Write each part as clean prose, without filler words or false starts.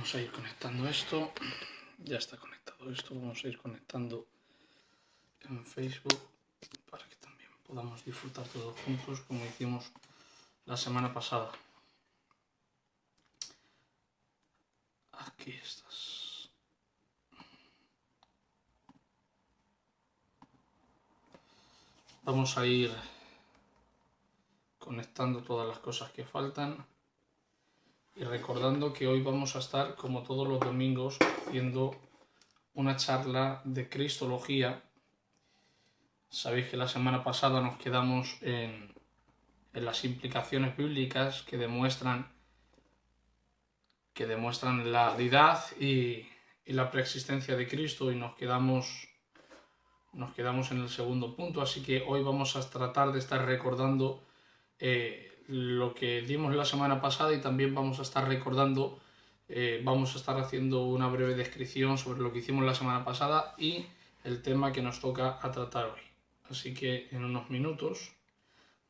Vamos a ir conectando esto. Ya está conectado esto. Vamos a ir conectando en Facebook para que también podamos disfrutar todos juntos como hicimos la semana pasada. Aquí estás. Vamos a ir conectando todas las cosas que faltan y recordando que hoy vamos a estar, como todos los domingos, haciendo una charla de Cristología. Sabéis que la semana pasada nos quedamos en las implicaciones bíblicas que demuestran la deidad y la preexistencia de Cristo, y nos quedamos en el segundo punto. Así que hoy vamos a tratar de estar recordando lo que dimos la semana pasada, y también vamos a estar recordando, vamos a estar haciendo una breve descripción sobre lo que hicimos la semana pasada y el tema que nos toca a tratar hoy. Así que en unos minutos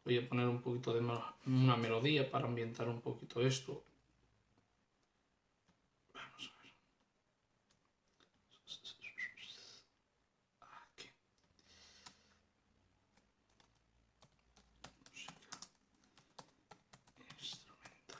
voy a poner un poquito de una melodía para ambientar un poquito esto. Vamos a ver. Aquí. Música instrumental.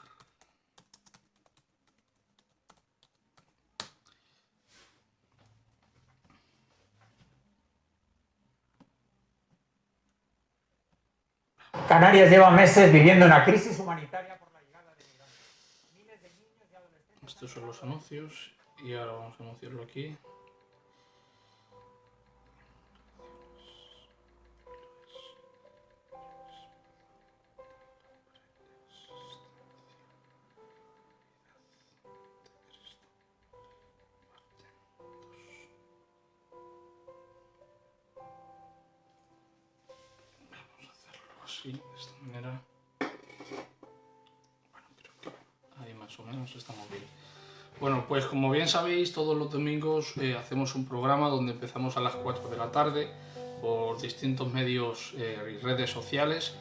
Canarias lleva meses viviendo una crisis humanitaria por la llegada de migrantes. Miles de niños y adolescentes. Estos son los anuncios y ahora vamos a anunciarlo aquí. Así, de esta manera. Bueno, creo que ahí más o menos estamos bien. Bueno, pues como bien sabéis, todos los domingos hacemos un programa donde empezamos a las 4 de la tarde por distintos medios y redes sociales.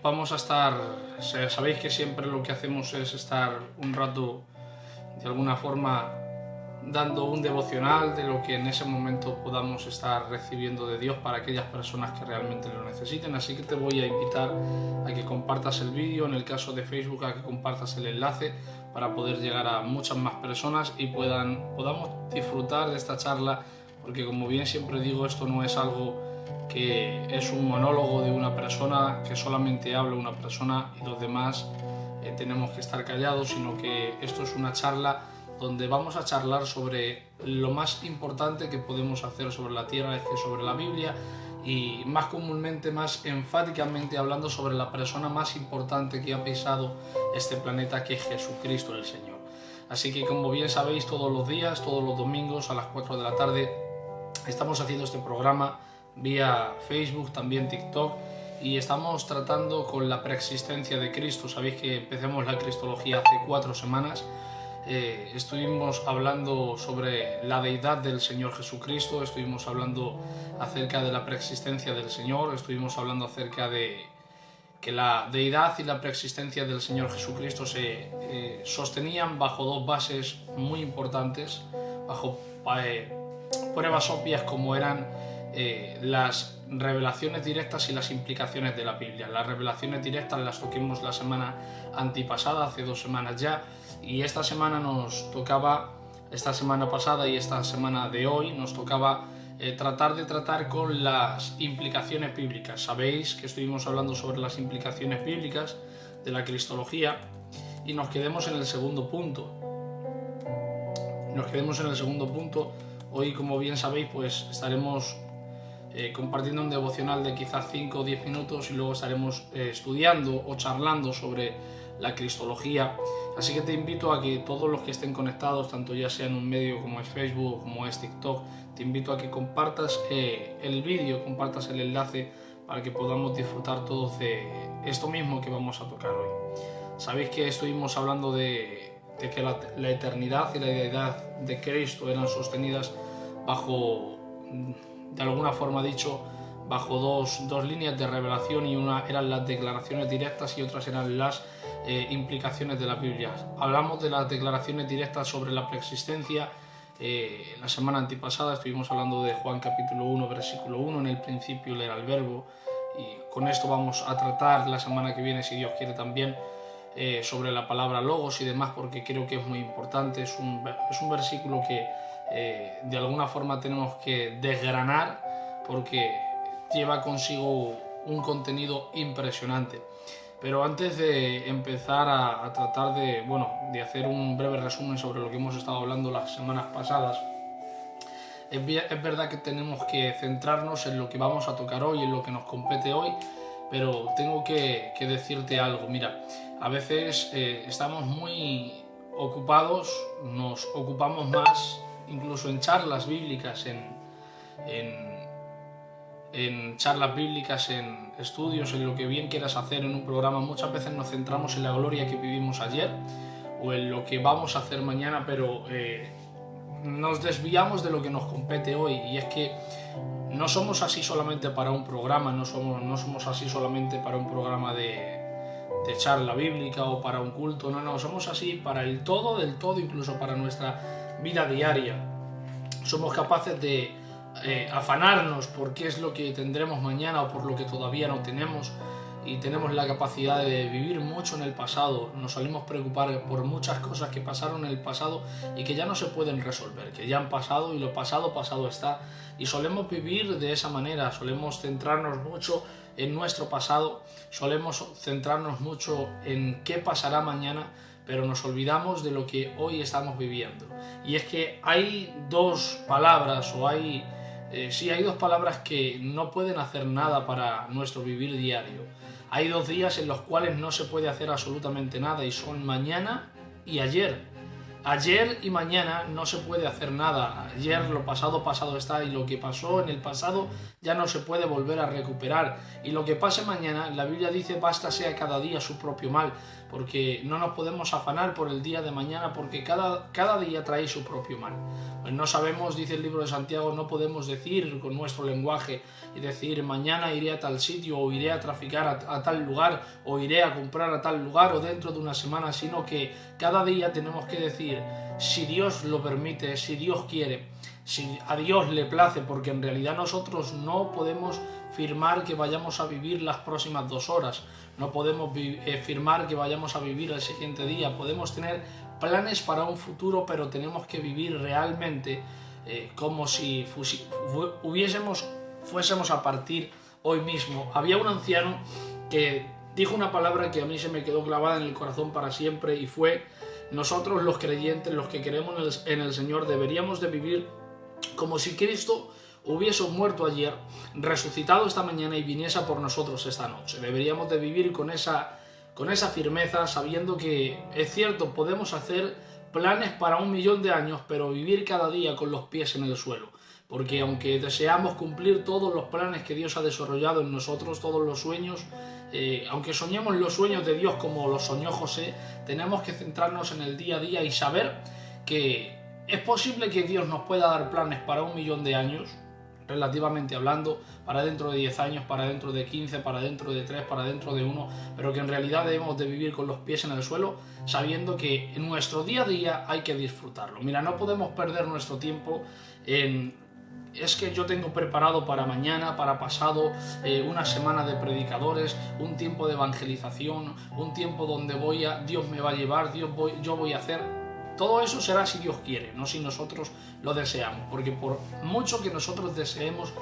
Vamos a estar, sabéis que siempre lo que hacemos es estar un rato, de alguna forma, dando un devocional de lo que en ese momento podamos estar recibiendo de Dios para aquellas personas que realmente lo necesiten. Así que te voy a invitar a que compartas el vídeo, en el caso de Facebook a que compartas el enlace para poder llegar a muchas más personas y podamos disfrutar de esta charla, porque como bien siempre digo, esto no es algo que es un monólogo de una persona, que solamente habla una persona y los demás tenemos que estar callados, sino que esto es una charla donde vamos a charlar sobre lo más importante que podemos hacer sobre la tierra, es que sobre la Biblia, y más comúnmente, más enfáticamente hablando sobre la persona más importante que ha pisado este planeta, que es Jesucristo el Señor. Así que, como bien sabéis, todos los días, todos los domingos a las 4 de la tarde estamos haciendo este programa vía Facebook, también TikTok, y estamos tratando con la preexistencia de Cristo. Sabéis que empezamos la Cristología hace 4 semanas. Estuvimos hablando sobre la deidad del Señor Jesucristo, estuvimos hablando acerca de la preexistencia del Señor, estuvimos hablando acerca de que la deidad y la preexistencia del Señor Jesucristo se sostenían bajo dos bases muy importantes, bajo pruebas obvias como eran las revelaciones directas y las implicaciones de la Biblia. Las revelaciones directas las toquemos la semana antipasada, hace 2 semanas ya, y esta semana nos tocaba, esta semana pasada y esta semana de hoy, nos tocaba tratar con las implicaciones bíblicas. Sabéis que estuvimos hablando sobre las implicaciones bíblicas de la Cristología y nos quedemos en el segundo punto. Hoy, como bien sabéis, pues estaremos compartiendo un devocional de quizás 5 o 10 minutos y luego estaremos estudiando o charlando sobre la Cristología. Así que te invito a que todos los que estén conectados, tanto ya sea en un medio como es Facebook, como es TikTok, te invito a que compartas el vídeo, compartas el enlace para que podamos disfrutar todos de esto mismo que vamos a tocar hoy. Sabéis que estuvimos hablando de que la eternidad y la deidad de Cristo eran sostenidas bajo, de alguna forma dicho, bajo dos líneas de revelación, y una eran las declaraciones directas y otras eran las implicaciones de la Biblia. Hablamos de las declaraciones directas sobre la preexistencia. La semana antepasada estuvimos hablando de Juan capítulo 1, versículo 1, en el principio era el verbo, y con esto vamos a tratar la semana que viene, si Dios quiere también, sobre la palabra logos y demás, porque creo que es muy importante. Es un versículo que de alguna forma tenemos que desgranar, porque lleva consigo un contenido impresionante. Pero antes de empezar a tratar de hacer un breve resumen sobre lo que hemos estado hablando las semanas pasadas, es verdad que tenemos que centrarnos en lo que vamos a tocar hoy, en lo que nos compete hoy, pero tengo que decirte algo. Mira, a veces estamos muy ocupados, nos ocupamos más, incluso en charlas bíblicas, en charlas bíblicas, en estudios, en lo que bien quieras hacer en un programa. Muchas veces nos centramos en la gloria que vivimos ayer o en lo que vamos a hacer mañana, pero nos desviamos de lo que nos compete hoy. Y es que no somos así solamente para un programa, no somos así solamente para un programa de charla bíblica o para un culto, no, somos así para el todo del todo, incluso para nuestra vida diaria. Somos capaces de afanarnos por qué es lo que tendremos mañana o por lo que todavía no tenemos, y tenemos la capacidad de vivir mucho en el pasado. Nos solemos preocupar por muchas cosas que pasaron en el pasado y que ya no se pueden resolver, que ya han pasado y lo pasado está, y solemos vivir de esa manera. Solemos centrarnos mucho en nuestro pasado, solemos centrarnos mucho en qué pasará mañana, pero nos olvidamos de lo que hoy estamos viviendo. Y es que hay dos palabras, hay dos palabras que no pueden hacer nada para nuestro vivir diario. Hay 2 días en los cuales no se puede hacer absolutamente nada, y son mañana y ayer. Ayer y mañana no se puede hacer nada. Ayer lo pasado está, y lo que pasó en el pasado ya no se puede volver a recuperar. Y lo que pase mañana, la Biblia dice, bástase a cada día su propio mal, porque no nos podemos afanar por el día de mañana, porque cada día trae su propio mal. Pues no sabemos, dice el libro de Santiago, no podemos decir con nuestro lenguaje y decir mañana iré a tal sitio, o iré a traficar a tal lugar, o iré a comprar a tal lugar, o dentro de una semana, sino que cada día tenemos que decir, si Dios lo permite, si Dios quiere, si a Dios le place, porque en realidad nosotros no podemos firmar que vayamos a vivir las próximas 2 horas, no podemos firmar que vayamos a vivir el siguiente día. Podemos tener planes para un futuro, pero tenemos que vivir realmente como si fuésemos a partir hoy mismo. Había un anciano que dijo una palabra que a mí se me quedó clavada en el corazón para siempre, y fue: nosotros los creyentes, los que creemos en el Señor, deberíamos de vivir como si Cristo hubiese muerto ayer, resucitado esta mañana y viniese por nosotros esta noche. Deberíamos de vivir con esa firmeza, sabiendo que es cierto, podemos hacer planes para 1.000.000 de años, pero vivir cada día con los pies en el suelo. Porque aunque deseamos cumplir todos los planes que Dios ha desarrollado en nosotros, todos los sueños, aunque soñemos los sueños de Dios como los soñó José, tenemos que centrarnos en el día a día y saber que es posible que Dios nos pueda dar planes para 1.000.000 de años, relativamente hablando, para dentro de 10 años, para dentro de 15, para dentro de 3, para dentro de 1, pero que en realidad debemos de vivir con los pies en el suelo, sabiendo que en nuestro día a día hay que disfrutarlo. Mira, no podemos perder nuestro tiempo es que yo tengo preparado para mañana, para pasado, una semana de predicadores, un tiempo de evangelización, un tiempo donde Dios me va a llevar, yo voy a hacer. Todo eso será si Dios quiere, no si nosotros lo deseamos, porque por mucho que nosotros deseemos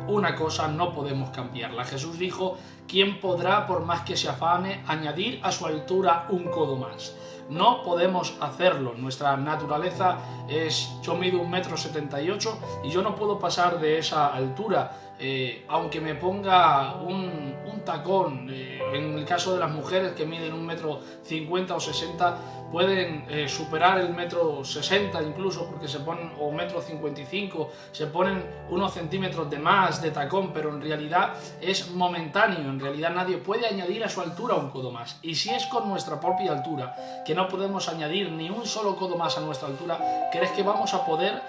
una cosa, no podemos cambiarla. Jesús dijo: ¿quién podrá, por más que se afane, añadir a su altura un codo más? No podemos hacerlo. Nuestra naturaleza es: yo mido 1,78 m y yo no puedo pasar de esa altura. Aunque me ponga un tacón, en el caso de las mujeres que miden 1,50 m o 60 m, pueden superar el 1,60 m incluso, porque se ponen, o 1,55 m, se ponen unos centímetros de más de tacón, pero en realidad es momentáneo. En realidad nadie puede añadir a su altura un codo más. Y si es con nuestra propia altura, que no podemos añadir ni un solo codo más a nuestra altura, ¿crees que vamos a poder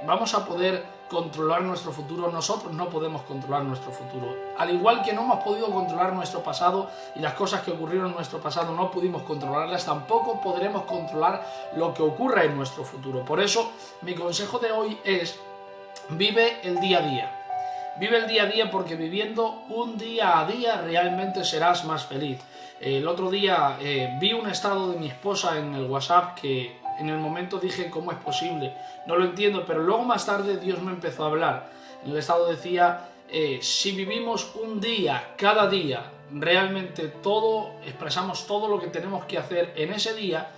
vamos a poder controlar nuestro futuro. Nosotros no podemos controlar nuestro futuro. Al igual que no hemos podido controlar nuestro pasado y las cosas que ocurrieron en nuestro pasado no pudimos controlarlas, tampoco podremos controlar lo que ocurra en nuestro futuro. Por eso, mi consejo de hoy es: vive el día a día. Vive el día a día, porque viviendo un día a día realmente serás más feliz. El otro día vi un estado de mi esposa en el WhatsApp que en el momento dije: ¿cómo es posible? No lo entiendo, pero luego más tarde Dios me empezó a hablar. En el estado decía: si vivimos un día, cada día, realmente todo, expresamos todo lo que tenemos que hacer en ese día,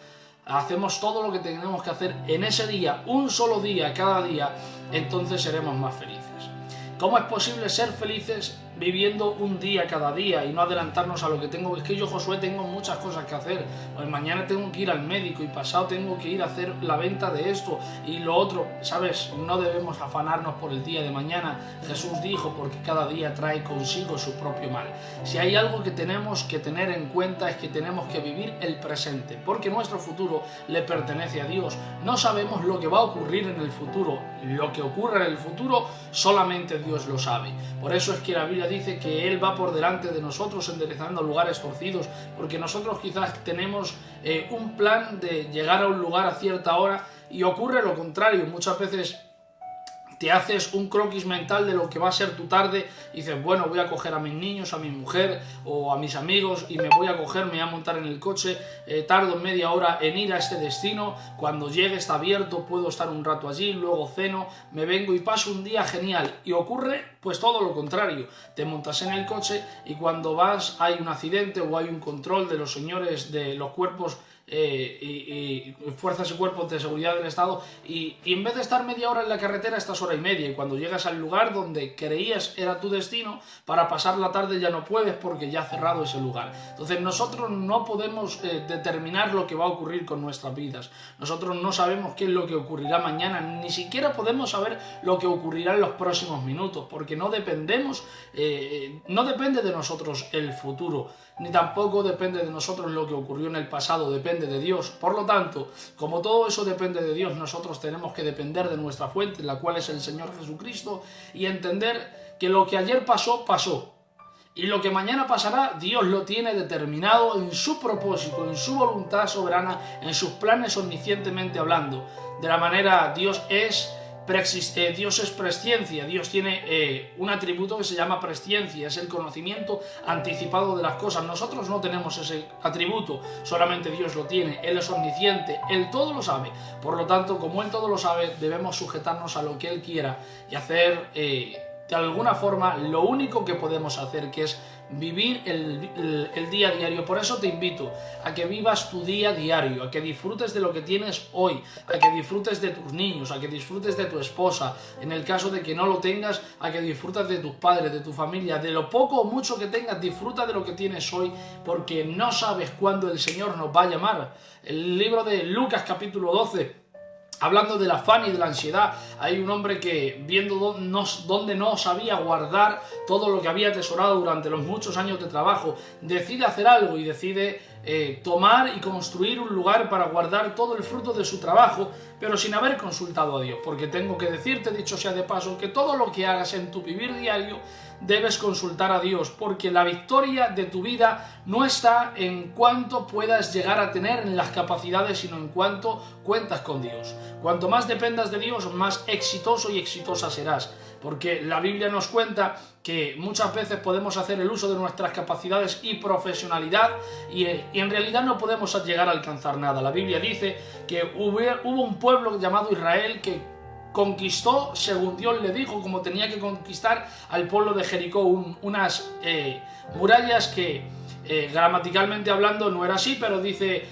hacemos todo lo que tenemos que hacer en ese día, un solo día, cada día, entonces seremos más felices. ¿Cómo es posible ser felices viviendo un día cada día y no adelantarnos a lo que tengo? Es que yo, Josué, tengo muchas cosas que hacer. Pues mañana tengo que ir al médico y pasado tengo que ir a hacer la venta de esto y lo otro. ¿Sabes? No debemos afanarnos por el día de mañana. Jesús dijo: porque cada día trae consigo su propio mal. Si hay algo que tenemos que tener en cuenta es que tenemos que vivir el presente, porque nuestro futuro le pertenece a Dios. No sabemos lo que va a ocurrir en el futuro. Lo que ocurra en el futuro solamente Dios lo sabe. Por eso es que la Biblia dice que Él va por delante de nosotros enderezando lugares torcidos, porque nosotros quizás tenemos un plan de llegar a un lugar a cierta hora y ocurre lo contrario. Muchas veces te haces un croquis mental de lo que va a ser tu tarde y dices: bueno, voy a coger a mis niños, a mi mujer o a mis amigos y me voy a montar en el coche, tardo media hora en ir a este destino, cuando llegue está abierto, puedo estar un rato allí, luego ceno, me vengo y paso un día genial. Y ocurre pues todo lo contrario. Te montas en el coche y cuando vas hay un accidente o hay un control de los señores de los cuerpos y fuerzas y cuerpos de seguridad del Estado y en vez de estar media hora en la carretera estás hora y media, y cuando llegas al lugar donde creías era tu destino, para pasar la tarde ya no puedes porque ya ha cerrado ese lugar. Entonces nosotros no podemos determinar lo que va a ocurrir con nuestras vidas. Nosotros no sabemos qué es lo que ocurrirá mañana, ni siquiera podemos saber lo que ocurrirá en los próximos minutos, porque no depende de nosotros el futuro, ni tampoco depende de nosotros lo que ocurrió en el pasado, depende de Dios. Por lo tanto, como todo eso depende de Dios, nosotros tenemos que depender de nuestra fuente, la cual es el Señor Jesucristo, y entender que lo que ayer pasó, pasó. Y lo que mañana pasará, Dios lo tiene determinado en su propósito, en su voluntad soberana, en sus planes omniscientemente hablando. De la manera, Dios es presciencia. Dios tiene un atributo que se llama presciencia, es el conocimiento anticipado de las cosas. Nosotros no tenemos ese atributo, solamente Dios lo tiene. Él es omnisciente, Él todo lo sabe. Por lo tanto, como Él todo lo sabe, debemos sujetarnos a lo que Él quiera y hacer de alguna forma lo único que podemos hacer, que es vivir el día a diario. Por eso te invito a que vivas tu día diario, a que disfrutes de lo que tienes hoy, a que disfrutes de tus niños, a que disfrutes de tu esposa, en el caso de que no lo tengas, a que disfrutes de tus padres, de tu familia, de lo poco o mucho que tengas. Disfruta de lo que tienes hoy, porque no sabes cuándo el Señor nos va a llamar. El libro de Lucas capítulo 12, hablando del afán y de la ansiedad, hay un hombre que, viendo dónde no sabía guardar todo lo que había atesorado durante los muchos años de trabajo, decide hacer algo y decide tomar y construir un lugar para guardar todo el fruto de su trabajo, pero sin haber consultado a Dios. Porque tengo que decirte, dicho sea de paso, que todo lo que hagas en tu vivir diario debes consultar a Dios, porque la victoria de tu vida no está en cuánto puedas llegar a tener en las capacidades, sino en cuánto cuentas con Dios. Cuanto más dependas de Dios, más exitoso y exitosa serás, porque la Biblia nos cuenta que muchas veces podemos hacer el uso de nuestras capacidades y profesionalidad y en realidad no podemos llegar a alcanzar nada. La Biblia dice que hubo un pueblo llamado Israel que conquistó, según Dios le dijo, como tenía que conquistar al pueblo de Jericó, unas murallas que gramaticalmente hablando no era así, pero dice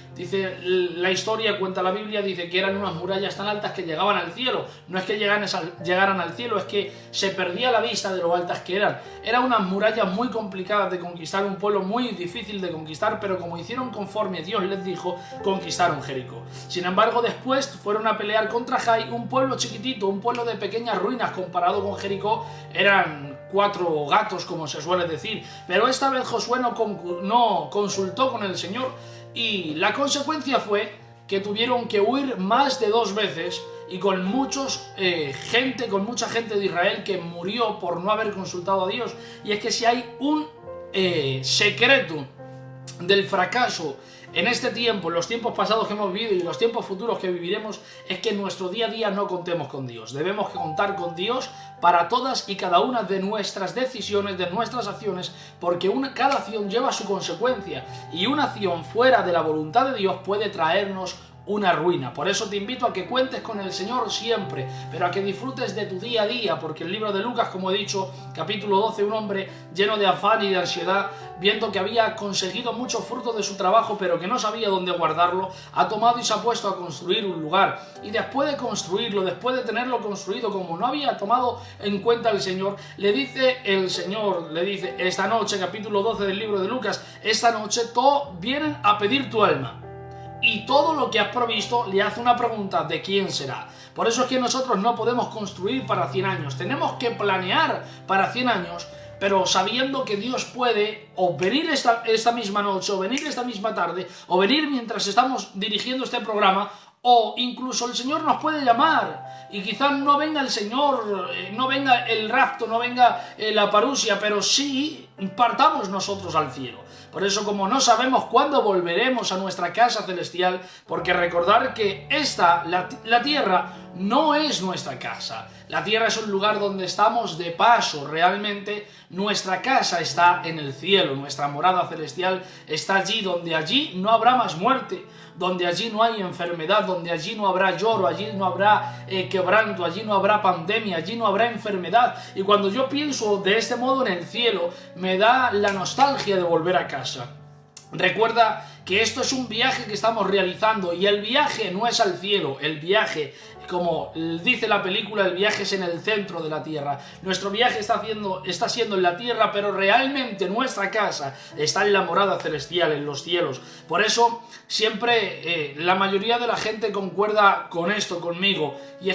la historia, cuenta la Biblia, dice que eran unas murallas tan altas que llegaban al cielo. No es que llegaran al cielo, es que se perdía la vista de lo altas que eran. Eran unas murallas muy complicadas de conquistar, un pueblo muy difícil de conquistar, pero como hicieron conforme Dios les dijo, conquistaron Jericó. Sin embargo, después fueron a pelear contra Jai, un pueblo chiquitito, un pueblo de pequeñas ruinas comparado con Jericó. Eran 4 gatos, como se suele decir, pero esta vez Josué no consultó con el Señor, y la consecuencia fue que tuvieron que huir más de 2 veces y con mucha gente de Israel que murió por no haber consultado a Dios. Y es que si hay un secreto del fracaso en este tiempo, en los tiempos pasados que hemos vivido y en los tiempos futuros que viviremos, es que en nuestro día a día no contemos con Dios. Debemos contar con Dios para todas y cada una de nuestras decisiones, de nuestras acciones, porque cada acción lleva su consecuencia y una acción fuera de la voluntad de Dios puede traernos una ruina. Por eso te invito a que cuentes con el Señor siempre, pero a que disfrutes de tu día a día, porque el libro de Lucas, como he dicho, capítulo 12, un hombre lleno de afán y de ansiedad, viendo que había conseguido mucho fruto de su trabajo, pero que no sabía dónde guardarlo, ha tomado y se ha puesto a construir un lugar. Y después de construirlo, después de tenerlo construido, como no había tomado en cuenta el Señor, el Señor le dice, esta noche, capítulo 12 del libro de Lucas, esta noche todos vienen a pedir tu alma. Y todo lo que has provisto le hace una pregunta: ¿de quién será? Por eso es que nosotros no podemos construir para 100 años. Tenemos que planear para 100 años, pero sabiendo que Dios puede o venir esta misma noche, o venir esta misma tarde, o venir mientras estamos dirigiendo este programa, o incluso el Señor nos puede llamar. Y quizás no venga el Señor, no venga el rapto, no venga la parusia, pero sí partamos nosotros al cielo. Por eso, como no sabemos cuándo volveremos a nuestra casa celestial, porque recordar que la tierra, no es nuestra casa. La tierra es un lugar donde estamos de paso. Realmente nuestra casa está en el cielo, nuestra morada celestial está allí, donde allí no habrá más muerte, donde allí no hay enfermedad, donde allí no habrá lloro, allí no habrá quebranto, allí no habrá pandemia, allí no habrá enfermedad. Y cuando yo pienso de este modo en el cielo, me da la nostalgia de volver a casa. Recuerda que esto es un viaje que estamos realizando, y el viaje no es al cielo, el viaje, como dice la película, el viaje es en el centro de la tierra. Nuestro viaje está siendo en la tierra, pero realmente nuestra casa está en la morada celestial, en los cielos. Por eso siempre la mayoría de la gente concuerda con esto conmigo, y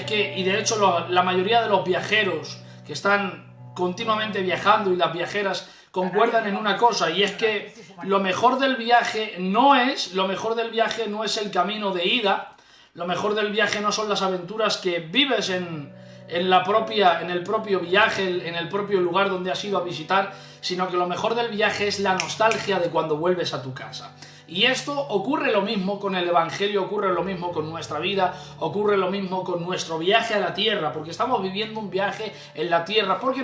de hecho la mayoría de los viajeros que están continuamente viajando, y las viajeras, concuerdan en una cosa, y es que lo mejor del viaje no es el camino de ida. Lo mejor del viaje no son las aventuras que vives en el propio viaje, en el propio lugar donde has ido a visitar, sino que lo mejor del viaje es la nostalgia de cuando vuelves a tu casa. Y esto ocurre lo mismo con el Evangelio, ocurre lo mismo con nuestra vida, ocurre lo mismo con nuestro viaje a la tierra, porque estamos viviendo un viaje en la tierra, porque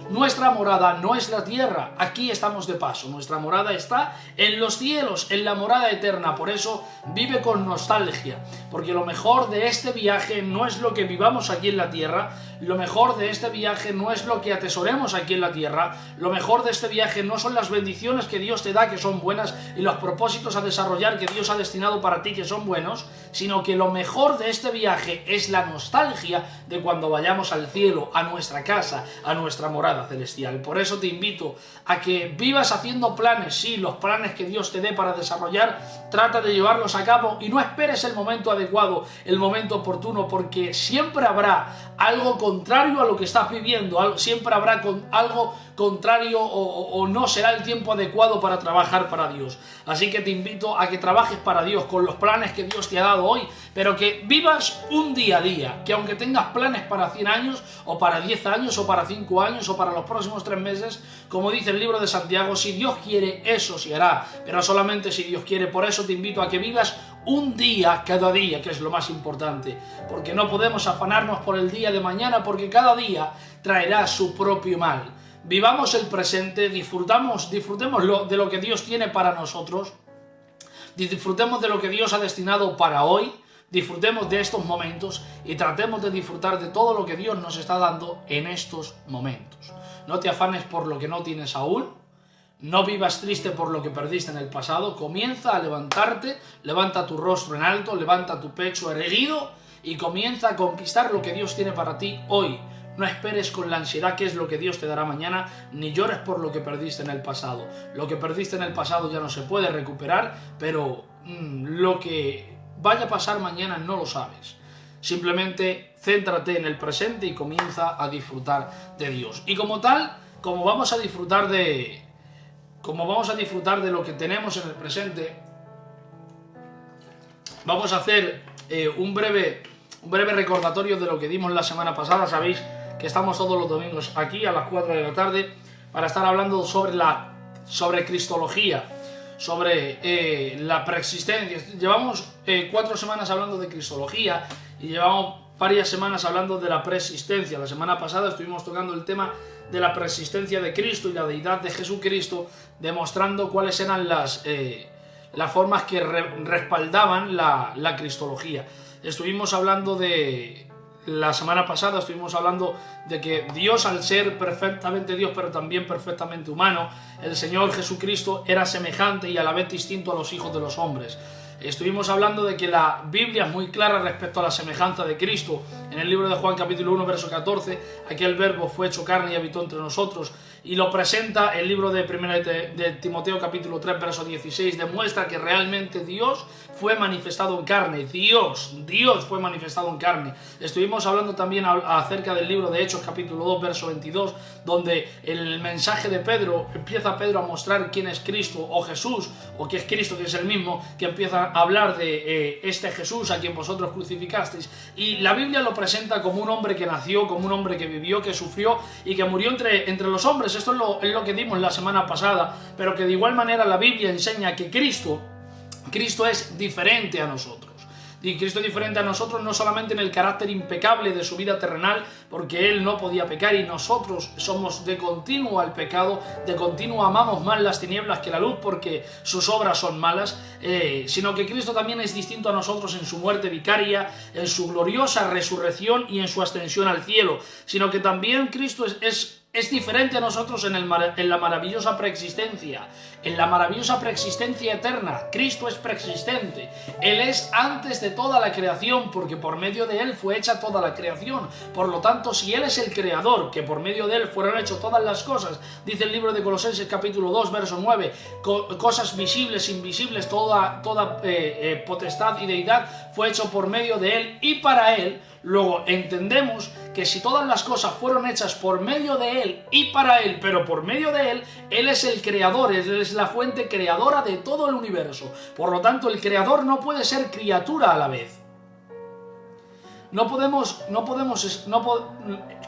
nuestra morada no es la tierra, aquí estamos de paso, nuestra morada está en los cielos, en la morada eterna. Por eso vive con nostalgia, porque lo mejor de este viaje no es lo que vivamos aquí en la tierra, lo mejor de este viaje no es lo que atesoremos aquí en la tierra, lo mejor de este viaje no son las bendiciones que Dios te da, que son buenas, y los propósitos a desarrollar que Dios ha destinado para ti, que son buenos, sino que lo mejor de este viaje es la nostalgia de cuando vayamos al cielo, a nuestra casa, a nuestra morada celestial. Por eso te invito a que vivas haciendo planes, sí, los planes que Dios te dé para desarrollar, trata de llevarlos a cabo y no esperes el momento adecuado, el momento oportuno, porque siempre habrá algo contrario a lo que estás viviendo, siempre habrá algo contrario o no será el tiempo adecuado para trabajar para Dios. Así que te invito a que trabajes para Dios con los planes que Dios te ha dado hoy, pero que vivas un día a día, que aunque tengas planes para 100 años o para 10 años o para 5 años o para los próximos 3 meses, como dice el libro de Santiago, si Dios quiere, eso se hará, pero solamente si Dios quiere. Por eso te invito a que vivas un día cada día, que es lo más importante, porque no podemos afanarnos por el día de mañana, porque cada día traerá su propio mal. Vivamos el presente, disfrutemos de lo que Dios tiene para nosotros, disfrutemos de lo que Dios ha destinado para hoy, disfrutemos de estos momentos y tratemos de disfrutar de todo lo que Dios nos está dando en estos momentos. No te afanes por lo que no tienes aún, no vivas triste por lo que perdiste en el pasado, comienza a levantarte, levanta tu rostro en alto, levanta tu pecho erguido y comienza a conquistar lo que Dios tiene para ti hoy. No esperes con la ansiedad qué es lo que Dios te dará mañana, ni llores por lo que perdiste en el pasado. Lo que perdiste en el pasado ya no se puede recuperar, pero lo que vaya a pasar mañana no lo sabes. Simplemente céntrate en el presente y comienza a disfrutar de Dios. Y como tal, como vamos a disfrutar de lo que tenemos en el presente, vamos a hacer un breve recordatorio de lo que dimos la semana pasada. Sabéis que estamos todos los domingos aquí a las 4 de la tarde para estar hablando sobre cristología, sobre la preexistencia. Llevamos 4 semanas hablando de cristología y llevamos varias semanas hablando de la preexistencia. La semana pasada estuvimos tocando el tema de la preexistencia de Cristo y la deidad de Jesucristo, demostrando cuáles eran las formas que respaldaban la cristología. Estuvimos hablando la semana pasada estuvimos hablando de que Dios, al ser perfectamente Dios pero también perfectamente humano, el Señor Jesucristo era semejante y a la vez distinto a los hijos de los hombres. Estuvimos hablando de que la Biblia es muy clara respecto a la semejanza de Cristo. En el libro de Juan capítulo 1 verso 14, aquel verbo fue hecho carne y habitó entre nosotros, y lo presenta el libro de 1 de Timoteo capítulo 3 verso 16, demuestra que realmente Dios fue manifestado en carne. Dios fue manifestado en carne. Estuvimos hablando también acerca del libro de Hechos capítulo 2 verso 22, donde el mensaje de Pedro, empieza Pedro a mostrar quién es Cristo o Jesús, o que es Cristo, que es el mismo, que empieza a hablar de este Jesús a quien vosotros crucificasteis, y la Biblia lo presenta como un hombre que nació, como un hombre que vivió, que sufrió y que murió entre los hombres. Esto es lo que dimos la semana pasada, pero que de igual manera la Biblia enseña que Cristo es diferente a nosotros. Y Cristo es diferente a nosotros no solamente en el carácter impecable de su vida terrenal, porque Él no podía pecar y nosotros somos de continuo al pecado, de continuo amamos más las tinieblas que la luz porque sus obras son malas, sino que Cristo también es distinto a nosotros en su muerte vicaria, en su gloriosa resurrección y en su ascensión al cielo, sino que también Cristo es diferente a nosotros en la maravillosa preexistencia, en la maravillosa preexistencia eterna. Cristo es preexistente, Él es antes de toda la creación, porque por medio de Él fue hecha toda la creación. Por lo tanto, si Él es el creador, que por medio de Él fueron hechas todas las cosas, dice el libro de Colosenses capítulo 2 verso 9, cosas visibles, invisibles, toda potestad y deidad fue hecho por medio de Él y para Él. Luego entendemos que si todas las cosas fueron hechas por medio de Él y para Él, pero por medio de Él, Él es el creador, Él es la fuente creadora de todo el universo. Por lo tanto, el creador no puede ser criatura a la vez.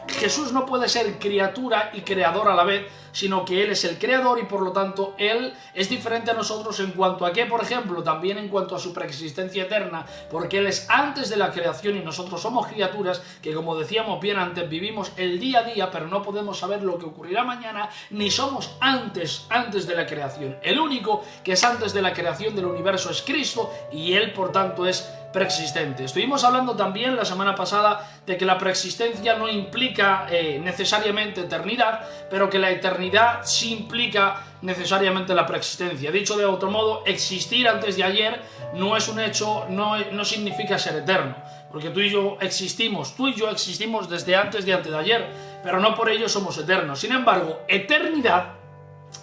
Jesús no puede ser criatura y creador a la vez, sino que Él es el creador y por lo tanto Él es diferente a nosotros en cuanto a qué, por ejemplo, también en cuanto a su preexistencia eterna, porque Él es antes de la creación y nosotros somos criaturas que, como decíamos bien antes, vivimos el día a día, pero no podemos saber lo que ocurrirá mañana, ni somos antes de la creación. El único que es antes de la creación del universo es Cristo y Él, por tanto, es preexistente. Estuvimos hablando también la semana pasada de que la preexistencia no implica necesariamente eternidad, pero que la eternidad sí implica necesariamente la preexistencia. Dicho de otro modo, existir antes de ayer no es un hecho, no significa ser eterno, porque tú y yo existimos desde antes de ayer, pero no por ello somos eternos. Sin embargo, eternidad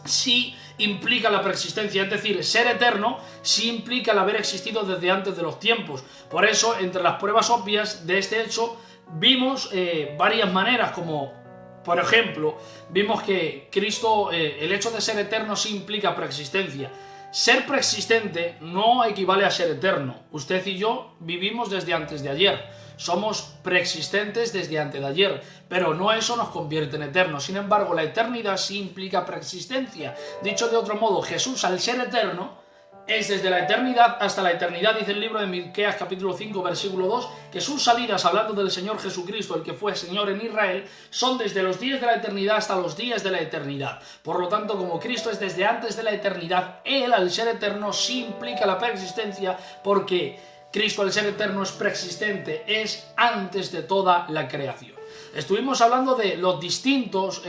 sí implica la preexistencia, es decir, ser eterno sí implica el haber existido desde antes de los tiempos. Por eso, entre las pruebas obvias de este hecho, vimos varias maneras, como por ejemplo, vimos que Cristo, el hecho de ser eterno sí implica preexistencia. Ser preexistente no equivale a ser eterno. Usted y yo vivimos desde antes de ayer. Somos preexistentes desde antes de ayer, pero no eso nos convierte en eternos. Sin embargo, la eternidad sí implica preexistencia. Dicho de otro modo, Jesús, al ser eterno, es desde la eternidad hasta la eternidad. Dice el libro de Miqueas capítulo 5 versículo 2 que sus salidas, hablando del Señor Jesucristo, el que fue Señor en Israel, son desde los días de la eternidad hasta los días de la eternidad. Por lo tanto, como Cristo es desde antes de la eternidad, Él, al ser eterno, sí implica la preexistencia, porque Cristo, al ser eterno, es preexistente, es antes de toda la creación. Estuvimos hablando de los distintas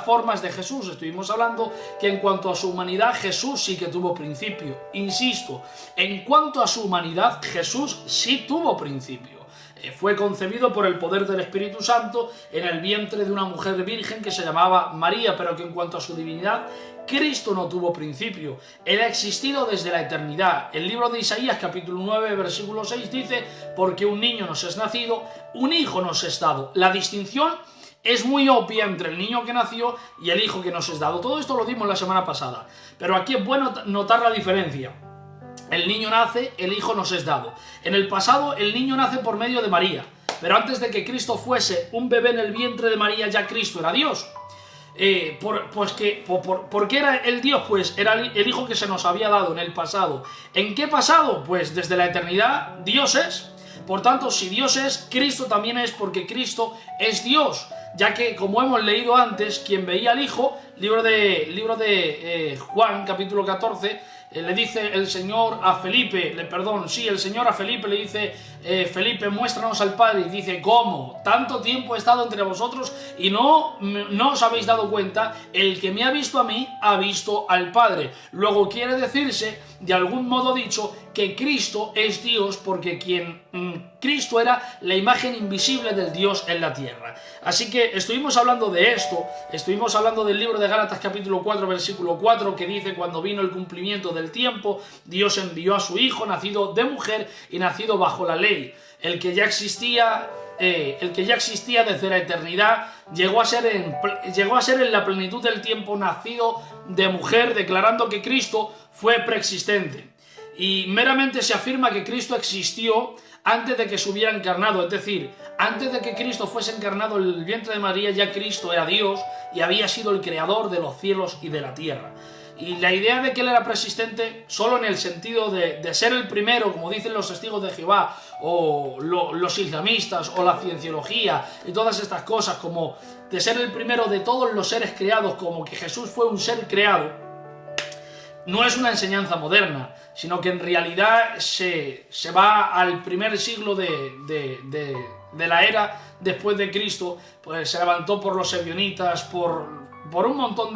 formas de Jesús. Estuvimos hablando que en cuanto a su humanidad, Jesús sí que tuvo principio. Insisto, en cuanto a su humanidad, Jesús sí tuvo principio. Fue concebido por el poder del Espíritu Santo en el vientre de una mujer virgen que se llamaba María, pero que en cuanto a su divinidad, Cristo no tuvo principio. Él ha existido desde la eternidad. El libro de Isaías, capítulo 9, versículo 6, dice: porque un niño nos es nacido, un hijo nos es dado. La distinción es muy obvia entre el niño que nació y el hijo que nos es dado. Todo esto lo dimos la semana pasada, pero aquí es bueno notar la diferencia. el niño nace, el Hijo nos es dado. En el pasado el niño nace por medio de María, pero antes de que Cristo fuese un bebé en el vientre de María, ya Cristo era Dios. ¿Por qué era el Dios? Pues era el Hijo que se nos había dado en el pasado. ¿En qué pasado? Pues desde la eternidad Dios es. Por tanto, si Dios es, Cristo también es, porque Cristo es Dios, ya que, como hemos leído antes, quien veía al Hijo, libro de Juan, capítulo 14, le dice el Señor a Felipe, el Señor a Felipe le dice, Felipe, muéstranos al Padre, y dice, ¿cómo? Tanto tiempo he estado entre vosotros y no os habéis dado cuenta. El que me ha visto a mí, ha visto al Padre. Luego quiere decirse, de algún modo dicho, que Cristo es Dios, porque Cristo era la imagen invisible del Dios en la tierra. Así que estuvimos hablando de esto, estuvimos hablando del libro de Gálatas capítulo 4, versículo 4, que dice, cuando vino el cumplimiento del tiempo, Dios envió a su Hijo, nacido de mujer y nacido bajo la ley. El que ya existía desde la eternidad, llegó a ser en la plenitud del tiempo nacido de mujer, declarando que Cristo fue preexistente. Y meramente se afirma que Cristo existió antes de que se hubiera encarnado, es decir, antes de que Cristo fuese encarnado en el vientre de María, ya Cristo era Dios y había sido el creador de los cielos y de la tierra. Y la idea de que él era preexistente solo en el sentido de ser el primero, como dicen los testigos de Jehová o los islamistas o la cienciología y todas estas cosas, como de ser el primero de todos los seres creados, como que Jesús fue un ser creado, no es una enseñanza moderna, sino que en realidad se va al primer siglo de la era después de Cristo. Pues se levantó por los ebionitas, por un montón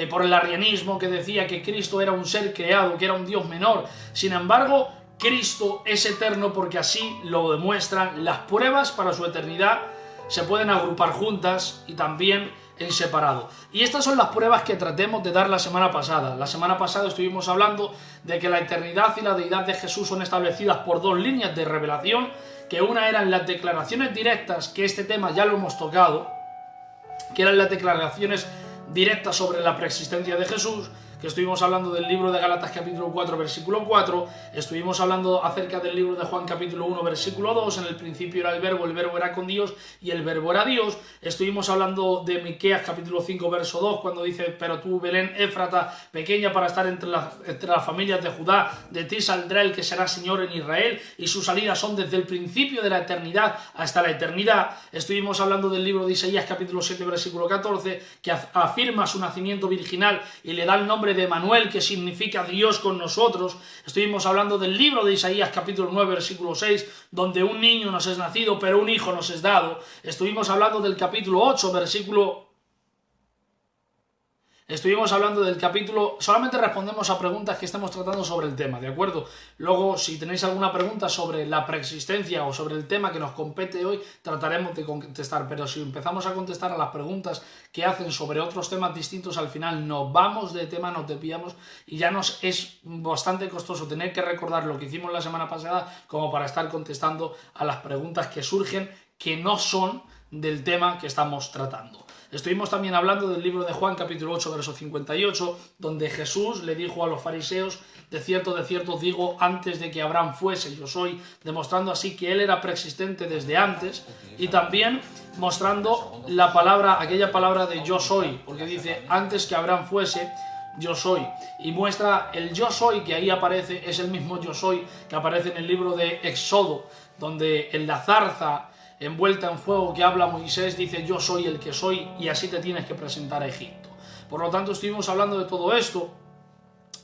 por el arrianismo, que decía que Cristo era un ser creado, que era un Dios menor. Sin embargo, Cristo es eterno, porque así lo demuestran las pruebas para su eternidad. Se pueden agrupar juntas y también en separado. Y estas son las pruebas que tratemos de dar la semana pasada. La semana pasada estuvimos hablando de que la eternidad y la deidad de Jesús son establecidas por dos líneas de revelación, que una eran las declaraciones directas, que este tema ya lo hemos tocado, que eran las declaraciones directas sobre la preexistencia de Jesús, que estuvimos hablando del libro de Gálatas capítulo 4 versículo 4, estuvimos hablando acerca del libro de Juan capítulo 1 versículo 2, en el principio era el verbo era con Dios y el verbo era Dios. Estuvimos hablando de Miqueas capítulo 5 verso 2, cuando dice, pero tú, Belén Éfrata, pequeña para estar entre las familias de Judá, de ti saldrá el que será Señor en Israel, y sus salidas son desde el principio de la eternidad hasta la eternidad. Estuvimos hablando del libro de Isaías capítulo 7 versículo 14, que afirma su nacimiento virginal y le da el nombre de Emanuel, que significa Dios con nosotros. Estuvimos hablando del libro de Isaías capítulo 9 versículo 6, donde un niño nos es nacido, pero un hijo nos es dado. Estuvimos hablando del capítulo 8 Estuvimos hablando del capítulo... Solamente respondemos a preguntas que estemos tratando sobre el tema, ¿de acuerdo? Luego, si tenéis alguna pregunta sobre la preexistencia o sobre el tema que nos compete hoy, trataremos de contestar. Pero si empezamos a contestar a las preguntas que hacen sobre otros temas distintos, al final nos vamos de tema, nos desviamos y ya nos es bastante costoso tener que recordar lo que hicimos la semana pasada como para estar contestando a las preguntas que surgen que no son del tema que estamos tratando. Estuvimos también hablando del libro de Juan capítulo 8 verso 58, donde Jesús le dijo a los fariseos, de cierto os digo, antes de que Abraham fuese, yo soy, demostrando así que él era preexistente desde antes, y también mostrando aquella palabra de yo soy, porque dice, antes que Abraham fuese, yo soy, y muestra el yo soy que ahí aparece, es el mismo yo soy que aparece en el libro de Éxodo, donde en la zarza envuelta en fuego que habla Moisés dice, yo soy el que soy, y así te tienes que presentar a Egipto. Por lo tanto, estuvimos hablando de todo esto.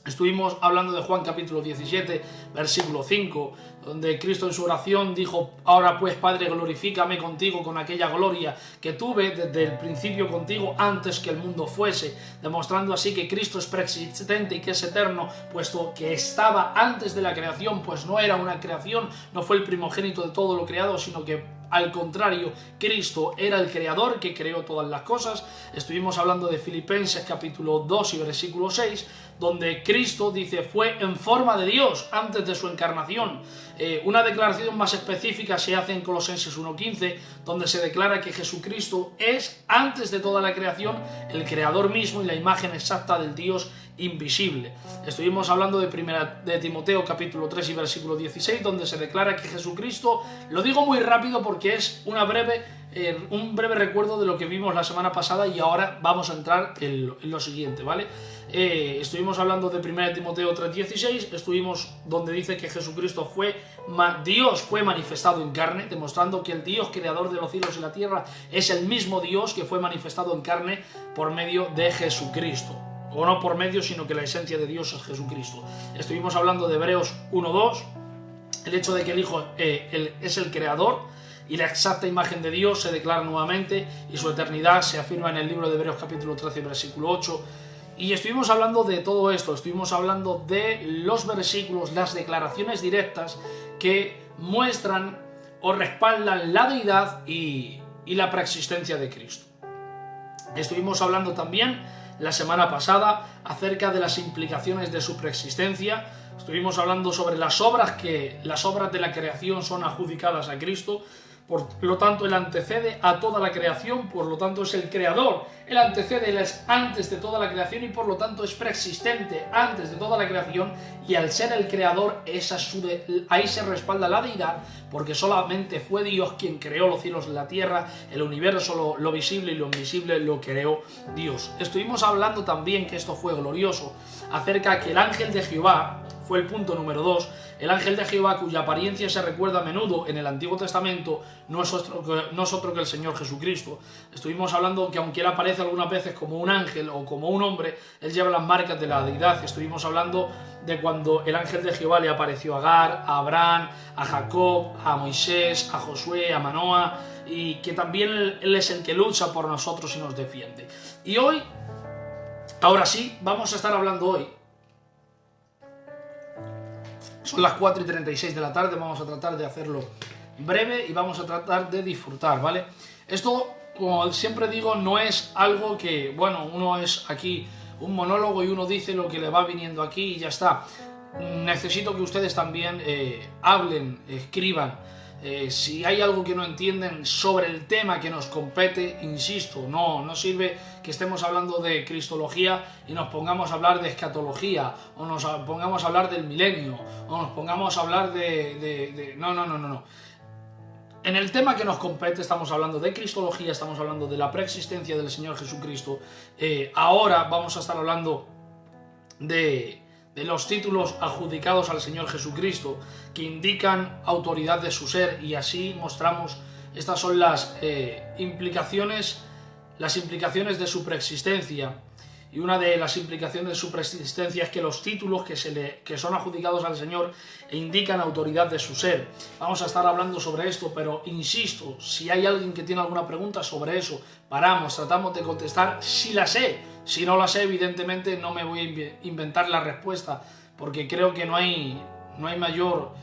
Estuvimos hablando de Juan capítulo 17 versículo 5, donde Cristo en su oración dijo, ahora pues Padre, glorifícame contigo con aquella gloria que tuve desde el principio contigo antes que el mundo fuese, demostrando así que Cristo es preexistente y que es eterno, puesto que estaba antes de la creación, pues no era una creación, no fue el primogénito de todo lo creado, sino que al contrario, Cristo era el creador que creó todas las cosas. Estuvimos hablando de Filipenses capítulo 2 y versículo 6, donde Cristo dice, fue en forma de Dios antes de su encarnación. Una declaración más específica se hace en Colosenses 1:15, donde se declara que Jesucristo es, antes de toda la creación, el creador mismo y la imagen exacta del Dios invisible. Estuvimos hablando de Timoteo capítulo 3 y versículo 16, donde se declara que Jesucristo, lo digo muy rápido porque es un breve recuerdo de lo que vimos la semana pasada, y ahora vamos a entrar en lo siguiente, ¿vale? Estuvimos hablando de 1 Timoteo 3:16, estuvimos donde dice que Jesucristo Dios fue manifestado en carne, demostrando que el Dios creador de los cielos y la tierra es el mismo Dios que fue manifestado en carne por medio de Jesucristo. O no por medio, sino que la esencia de Dios es Jesucristo. Estuvimos hablando de Hebreos 1:2, el hecho de que el Hijo es el creador y la exacta imagen de Dios se declara nuevamente, y su eternidad se afirma en el libro de Hebreos capítulo 13 versículo 8. Y estuvimos hablando de todo esto, estuvimos hablando de los versículos, las declaraciones directas que muestran o respaldan la deidad y la preexistencia de Cristo. Estuvimos hablando también la semana pasada acerca de las implicaciones de su preexistencia. Estuvimos hablando sobre las obras de la creación son adjudicadas a Cristo. Por lo tanto, Él antecede a toda la creación, por lo tanto es el creador. Él antecede, Él es antes de toda la creación y por lo tanto es preexistente antes de toda la creación, y al ser el creador, ahí se respalda la deidad, porque solamente fue Dios quien creó los cielos y la tierra, el universo, lo visible y lo invisible lo creó Dios. Estuvimos hablando también, que esto fue glorioso, acerca que el ángel de Jehová, fue el punto número 2, el ángel de Jehová, cuya apariencia se recuerda a menudo en el Antiguo Testamento, no es otro que el Señor Jesucristo. Estuvimos hablando que aunque Él aparece algunas veces como un ángel o como un hombre, Él lleva las marcas de la deidad. Estuvimos hablando de cuando el ángel de Jehová le apareció a Agar, a Abraham, a Jacob, a Moisés, a Josué, a Manoah, y que también Él es el que lucha por nosotros y nos defiende. Y hoy, ahora sí, vamos a estar hablando hoy. Son las 4:36 de la tarde, vamos a tratar de hacerlo breve y vamos a tratar de disfrutar, ¿vale? Esto, como siempre digo, no es algo que, bueno, uno es aquí un monólogo y uno dice lo que le va viniendo aquí y ya está. Necesito que ustedes también hablen, escriban. Si hay algo que no entienden sobre el tema que nos compete, insisto, no sirve que estemos hablando de cristología y nos pongamos a hablar de escatología, o nos pongamos a hablar del milenio, o nos pongamos a hablar no. En el tema que nos compete estamos hablando de cristología, estamos hablando de la preexistencia del Señor Jesucristo. Ahora vamos a estar hablando de los títulos adjudicados al Señor Jesucristo, que indican autoridad de su ser, y así mostramos, estas son las implicaciones de su preexistencia. Y una de las implicaciones de su preexistencia es que los títulos que son adjudicados al Señor indican autoridad de su ser. Vamos a estar hablando sobre esto, pero insisto, si hay alguien que tiene alguna pregunta sobre eso, tratamos de contestar si la sé. Si no la sé, evidentemente no me voy a inventar la respuesta, porque creo que no hay mayor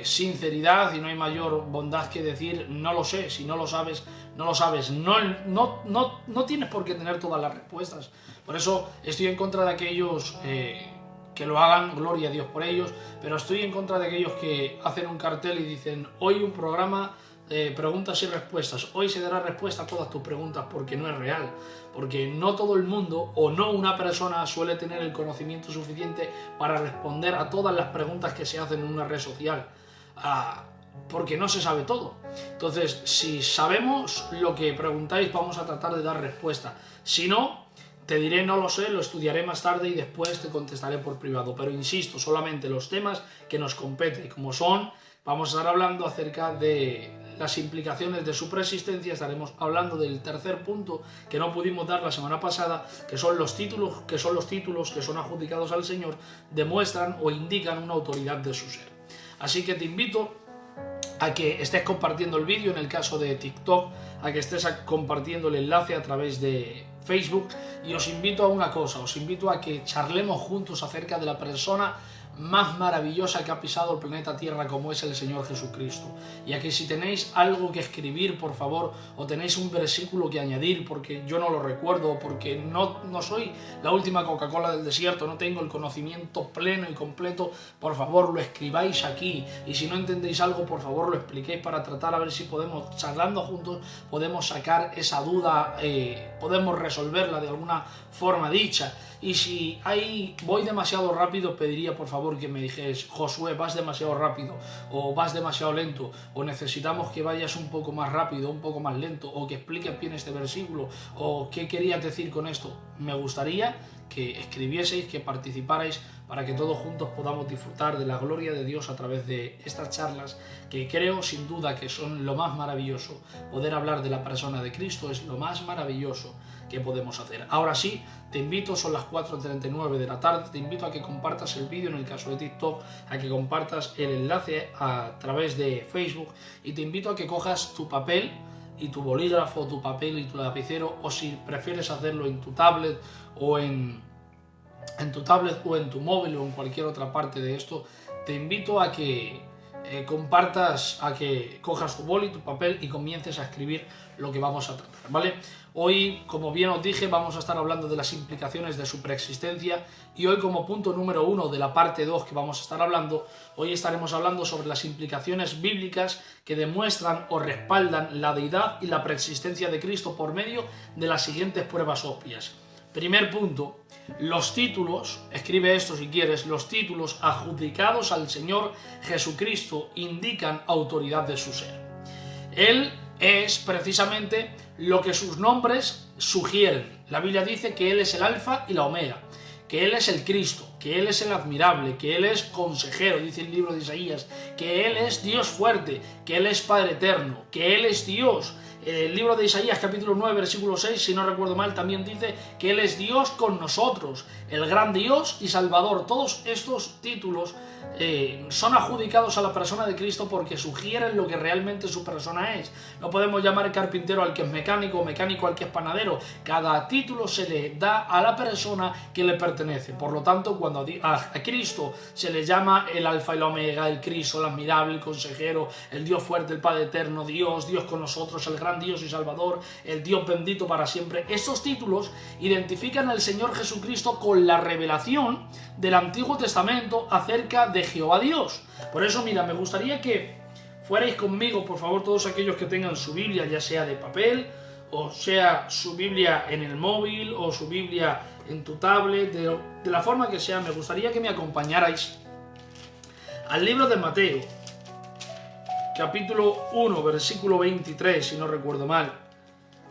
sinceridad y no hay mayor bondad que decir no lo sé. Si no lo sabes, no lo sabes. No tienes por qué tener todas las respuestas. Por eso estoy en contra de aquellos que lo hagan, gloria a Dios por ellos, pero estoy en contra de aquellos que hacen un cartel y dicen hoy un programa preguntas y respuestas, hoy se dará respuesta a todas tus preguntas, porque no es real, porque no todo el mundo o no una persona suele tener el conocimiento suficiente para responder a todas las preguntas que se hacen en una red social, porque no se sabe todo. Entonces, si sabemos lo que preguntáis, vamos a tratar de dar respuesta. Si no, te diré no lo sé, lo estudiaré más tarde y después te contestaré por privado, pero insisto, solamente los temas que nos competen, como son, vamos a estar hablando acerca de las implicaciones de su preexistencia, estaremos hablando del tercer punto que no pudimos dar la semana pasada, que son los títulos que son adjudicados al Señor, demuestran o indican una autoridad de su ser. Así que te invito a que estés compartiendo el vídeo, en el caso de TikTok, a que estés compartiendo el enlace a través de Facebook, y os invito a una cosa, os invito a que charlemos juntos acerca de la persona más maravillosa que ha pisado el planeta Tierra, como es el Señor Jesucristo. Y aquí si tenéis algo que escribir, por favor, o tenéis un versículo que añadir, porque yo no lo recuerdo, porque no soy la última Coca-Cola del desierto, no tengo el conocimiento pleno y completo, por favor lo escribáis aquí. Y si no entendéis algo, por favor lo expliquéis para tratar a ver si podemos, charlando juntos, podemos sacar esa duda, podemos resolverla de alguna forma dicha. Y si voy demasiado rápido, pediría por favor que me dijes: Josué, vas demasiado rápido, o vas demasiado lento, o necesitamos que vayas un poco más rápido, un poco más lento, o que expliques bien este versículo, o qué querías decir con esto. Me gustaría que escribieseis, que participarais, para que todos juntos podamos disfrutar de la gloria de Dios a través de estas charlas, que creo sin duda que son lo más maravilloso. Poder hablar de la persona de Cristo es lo más maravilloso que podemos hacer. Ahora sí, te invito, son las 4:39 de la tarde, te invito a que compartas el vídeo, en el caso de TikTok, a que compartas el enlace a través de Facebook, y te invito a que cojas tu papel y tu bolígrafo, tu papel y tu lapicero, o si prefieres hacerlo en tu tablet o en tu móvil o en cualquier otra parte de esto, te invito a que compartas, a que cojas tu boli, tu papel y comiences a escribir lo que vamos a tratar, ¿vale? Hoy, como bien os dije, vamos a estar hablando de las implicaciones de su preexistencia, y hoy, como punto número 1 de la parte 2 que vamos a estar hablando, hoy estaremos hablando sobre las implicaciones bíblicas que demuestran o respaldan la deidad y la preexistencia de Cristo por medio de las siguientes pruebas obvias. Primer punto: los títulos, escribe esto si quieres, los títulos adjudicados al Señor Jesucristo indican autoridad de su ser. Él es precisamente lo que sus nombres sugieren. La Biblia dice que Él es el Alfa y la Omega, que Él es el Cristo, que Él es el admirable, que Él es consejero, dice el libro de Isaías, que Él es Dios fuerte, que Él es Padre eterno, que Él es Dios. El libro de Isaías capítulo 9 versículo 6, si no recuerdo mal, también dice que Él es Dios con nosotros, el gran Dios y Salvador. Todos estos títulos son adjudicados a la persona de Cristo porque sugieren lo que realmente su persona es. No podemos llamar carpintero al que es mecánico, o mecánico al que es panadero. Cada título se le da a la persona que le pertenece. Por lo tanto, cuando a Cristo se le llama el Alfa y la Omega, el Cristo, el admirable, el consejero, el Dios fuerte, el Padre eterno, Dios con nosotros, el gran Dios y Salvador, el Dios bendito para siempre. Estos títulos identifican al Señor Jesucristo con la revelación del Antiguo Testamento acerca de Jehová Dios. Por eso, mira, me gustaría que fuerais conmigo, por favor, todos aquellos que tengan su Biblia, ya sea de papel, o sea su Biblia en el móvil, o su Biblia en tu tablet, de la forma que sea. Me gustaría que me acompañarais al libro de Mateo, capítulo 1, versículo 23, si no recuerdo mal.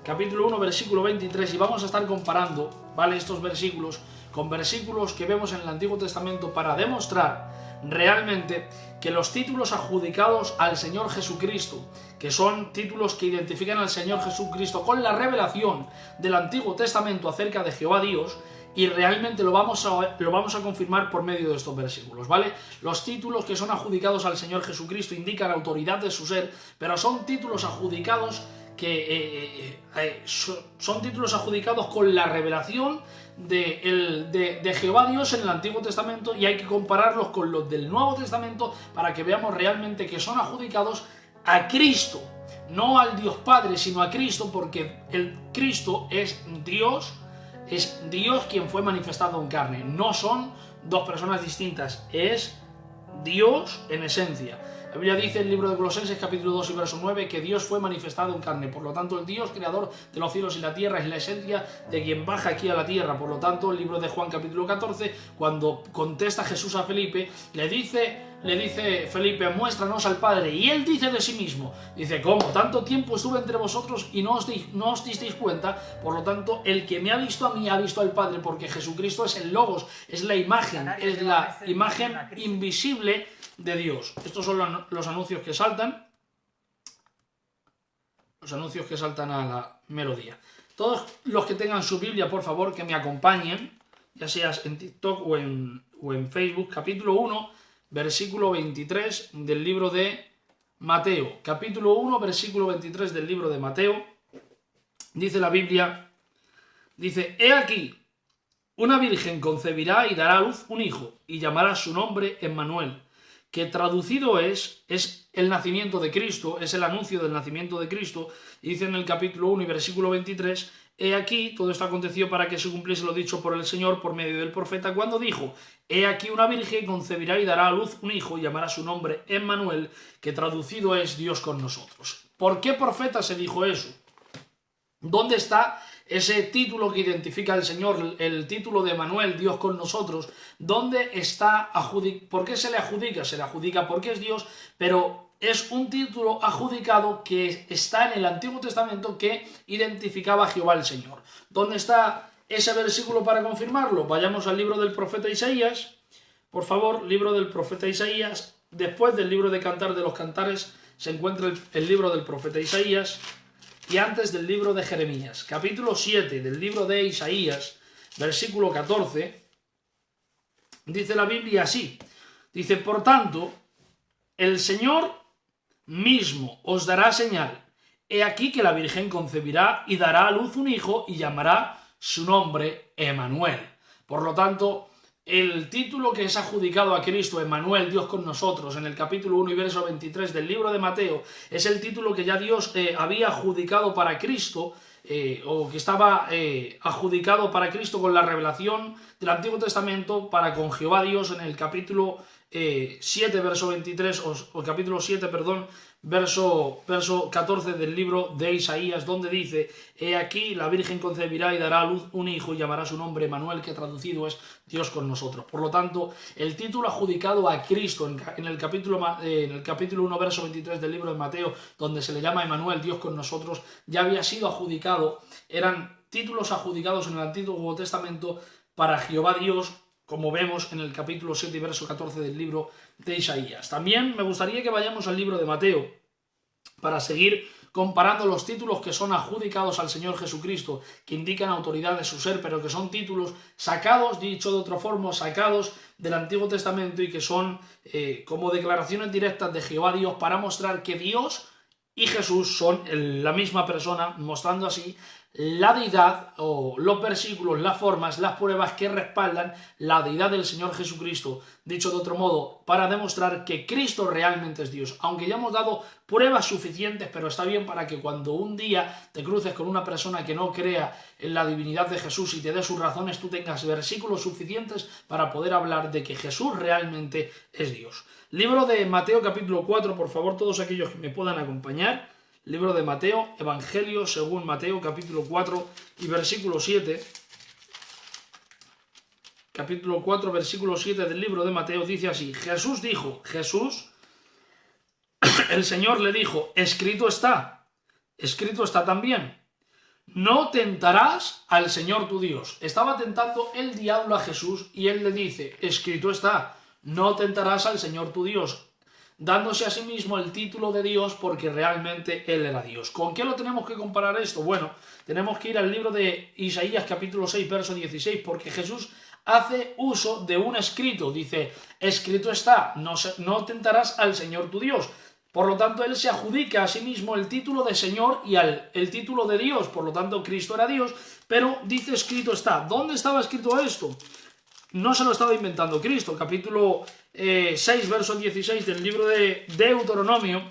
Capítulo 1, versículo 23, y vamos a estar comparando, ¿vale?, estos versículos con versículos que vemos en el Antiguo Testamento para demostrar realmente que los títulos adjudicados al Señor Jesucristo, que son títulos que identifican al Señor Jesucristo con la revelación del Antiguo Testamento acerca de Jehová Dios, y realmente lo vamos a confirmar por medio de estos versículos, ¿vale? Los títulos que son adjudicados al Señor Jesucristo indican autoridad de su ser, pero son títulos adjudicados son títulos adjudicados con la revelación de Jehová Dios en el Antiguo Testamento, y hay que compararlos con los del Nuevo Testamento para que veamos realmente que son adjudicados a Cristo, no al Dios Padre, sino a Cristo, porque el Cristo es Dios quien fue manifestado en carne. No son dos personas distintas, es Dios en esencia. La Biblia dice en el libro de Colosenses capítulo 2 y verso 9 que Dios fue manifestado en carne. Por lo tanto, el Dios creador de los cielos y la tierra es la esencia de quien baja aquí a la tierra. Por lo tanto, el libro de Juan capítulo 14, cuando contesta Jesús a Felipe, le dice Felipe: muéstranos al Padre. Y él dice de sí mismo, dice: ¿cómo? Tanto tiempo estuve entre vosotros y no os disteis cuenta. Por lo tanto, el que me ha visto a mí ha visto al Padre, porque Jesucristo es el Logos, es la imagen invisible de Dios. Estos son los anuncios que saltan. Los anuncios que saltan a la melodía. Todos los que tengan su Biblia, por favor, que me acompañen, ya seas en TikTok o en Facebook. Capítulo 1, versículo 23 del libro de Mateo. Capítulo 1, versículo 23 del libro de Mateo. Dice la Biblia, dice: he aquí, una virgen concebirá y dará a luz un hijo, y llamará su nombre Emmanuel, que traducido es el nacimiento de Cristo, es el anuncio del nacimiento de Cristo. Y dice en el capítulo 1 y versículo 23, he aquí, todo esto aconteció para que se cumpliese lo dicho por el Señor por medio del profeta, cuando dijo, he aquí una virgen concebirá y dará a luz un hijo, y llamará su nombre Emmanuel, que traducido es Dios con nosotros. ¿Por qué profeta se dijo eso? ¿Dónde está ese título que identifica al Señor, el título de Emmanuel, Dios con nosotros? ¿Dónde está ¿Por qué se le adjudica? Se le adjudica porque es Dios, pero es un título adjudicado que está en el Antiguo Testamento que identificaba a Jehová el Señor. ¿Dónde está ese versículo para confirmarlo? Vayamos al libro del profeta Isaías. Por favor, libro del profeta Isaías. Después del libro de Cantar de los Cantares se encuentra el libro del profeta Isaías. Y antes del libro de Jeremías, capítulo 7 del libro de Isaías, versículo 14, dice la Biblia así, dice, por tanto, el Señor mismo os dará señal, he aquí que la Virgen concebirá y dará a luz un hijo y llamará su nombre Emmanuel. Por lo tanto, el título que es adjudicado a Cristo, Emmanuel, Dios con nosotros, en el capítulo 1 y verso 23 del libro de Mateo, es el título que ya Dios había adjudicado para Cristo, o que estaba adjudicado para Cristo con la revelación del Antiguo Testamento para con Jehová Dios en el capítulo 7, verso 23, o capítulo 7, perdón, verso 14 del libro de Isaías, donde dice, he aquí la Virgen concebirá y dará a luz un hijo y llamará su nombre Emmanuel, que traducido es Dios con nosotros. Por lo tanto, el título adjudicado a Cristo en el capítulo 1, verso 23 del libro de Mateo, donde se le llama Emmanuel, Dios con nosotros, ya había sido adjudicado, eran títulos adjudicados en el Antiguo Testamento para Jehová Dios, como vemos en el capítulo 7 y verso 14 del libro de Isaías. También me gustaría que vayamos al libro de Mateo para seguir comparando los títulos que son adjudicados al Señor Jesucristo, que indican autoridad de su ser, pero que son títulos sacados, dicho de otra forma, sacados del Antiguo Testamento y que son como declaraciones directas de Jehová Dios para mostrar que Dios y Jesús son la misma persona, mostrando así la deidad o los versículos, las formas, las pruebas que respaldan la deidad del Señor Jesucristo. Dicho de otro modo, para demostrar que Cristo realmente es Dios. Aunque ya hemos dado pruebas suficientes, pero está bien para que cuando un día te cruces con una persona que no crea en la divinidad de Jesús y te dé sus razones, tú tengas versículos suficientes para poder hablar de que Jesús realmente es Dios. Libro de Mateo capítulo 4, por favor, todos aquellos que me puedan acompañar. Libro de Mateo, Evangelio según Mateo, capítulo 4 y versículo 7. Capítulo 4, versículo 7 del libro de Mateo dice así. Jesús, el Señor le dijo, escrito está también. No tentarás al Señor tu Dios. Estaba tentando el diablo a Jesús y él le dice, escrito está, no tentarás al Señor tu Dios, dándose a sí mismo el título de Dios porque realmente Él era Dios. ¿Con qué lo tenemos que comparar esto? Bueno, tenemos que ir al libro de Isaías capítulo 6, verso 16, porque Jesús hace uso de un escrito. Dice, escrito está, no tentarás al Señor tu Dios. Por lo tanto, Él se adjudica a sí mismo el título de Señor y el título de Dios. Por lo tanto, Cristo era Dios, pero dice escrito está. ¿Dónde estaba escrito esto? No se lo estaba inventando Cristo. Capítulo 6, verso 16 del libro de Deuteronomio,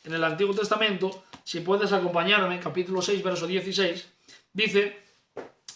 en el Antiguo Testamento, si puedes acompañarme, capítulo 6, verso 16, dice,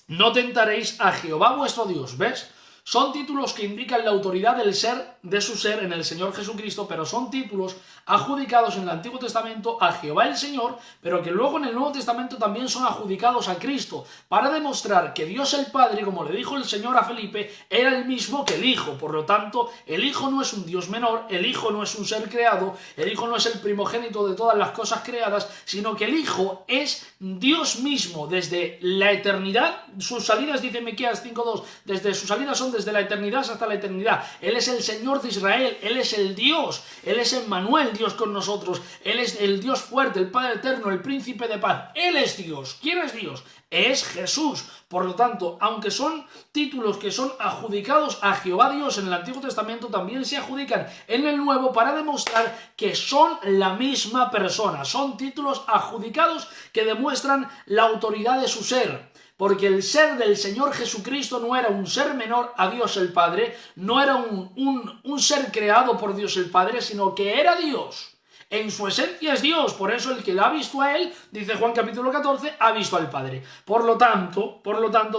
no tentaréis a Jehová vuestro Dios. ¿Ves? Son títulos que indican la autoridad del ser, de su ser en el Señor Jesucristo, pero son títulos adjudicados en el Antiguo Testamento a Jehová el Señor, pero que luego en el Nuevo Testamento también son adjudicados a Cristo, para demostrar que Dios el Padre, como le dijo el Señor a Felipe, era el mismo que el Hijo. Por lo tanto, el Hijo no es un Dios menor, el Hijo no es un ser creado, el Hijo no es el primogénito de todas las cosas creadas, sino que el Hijo es Dios mismo desde la eternidad. Sus salidas, dice Miqueas 5:2, desde sus salidas son desde la eternidad hasta la eternidad. Él es el Señor de Israel, Él es el Dios, Él es Emmanuel, Dios con nosotros, Él es el Dios fuerte, el Padre eterno, el príncipe de paz. Él es Dios. ¿Quién es Dios? Es Jesús. Por lo tanto, aunque son títulos que son adjudicados a Jehová Dios en el Antiguo Testamento, también se adjudican en el Nuevo para demostrar que son la misma persona. Son títulos adjudicados que demuestran la autoridad de su ser. Porque el ser del Señor Jesucristo no era un ser menor a Dios el Padre, no era un ser creado por Dios el Padre, sino que era Dios. En su esencia es Dios, por eso el que lo ha visto a él, dice Juan capítulo 14, ha visto al Padre. Por lo tanto,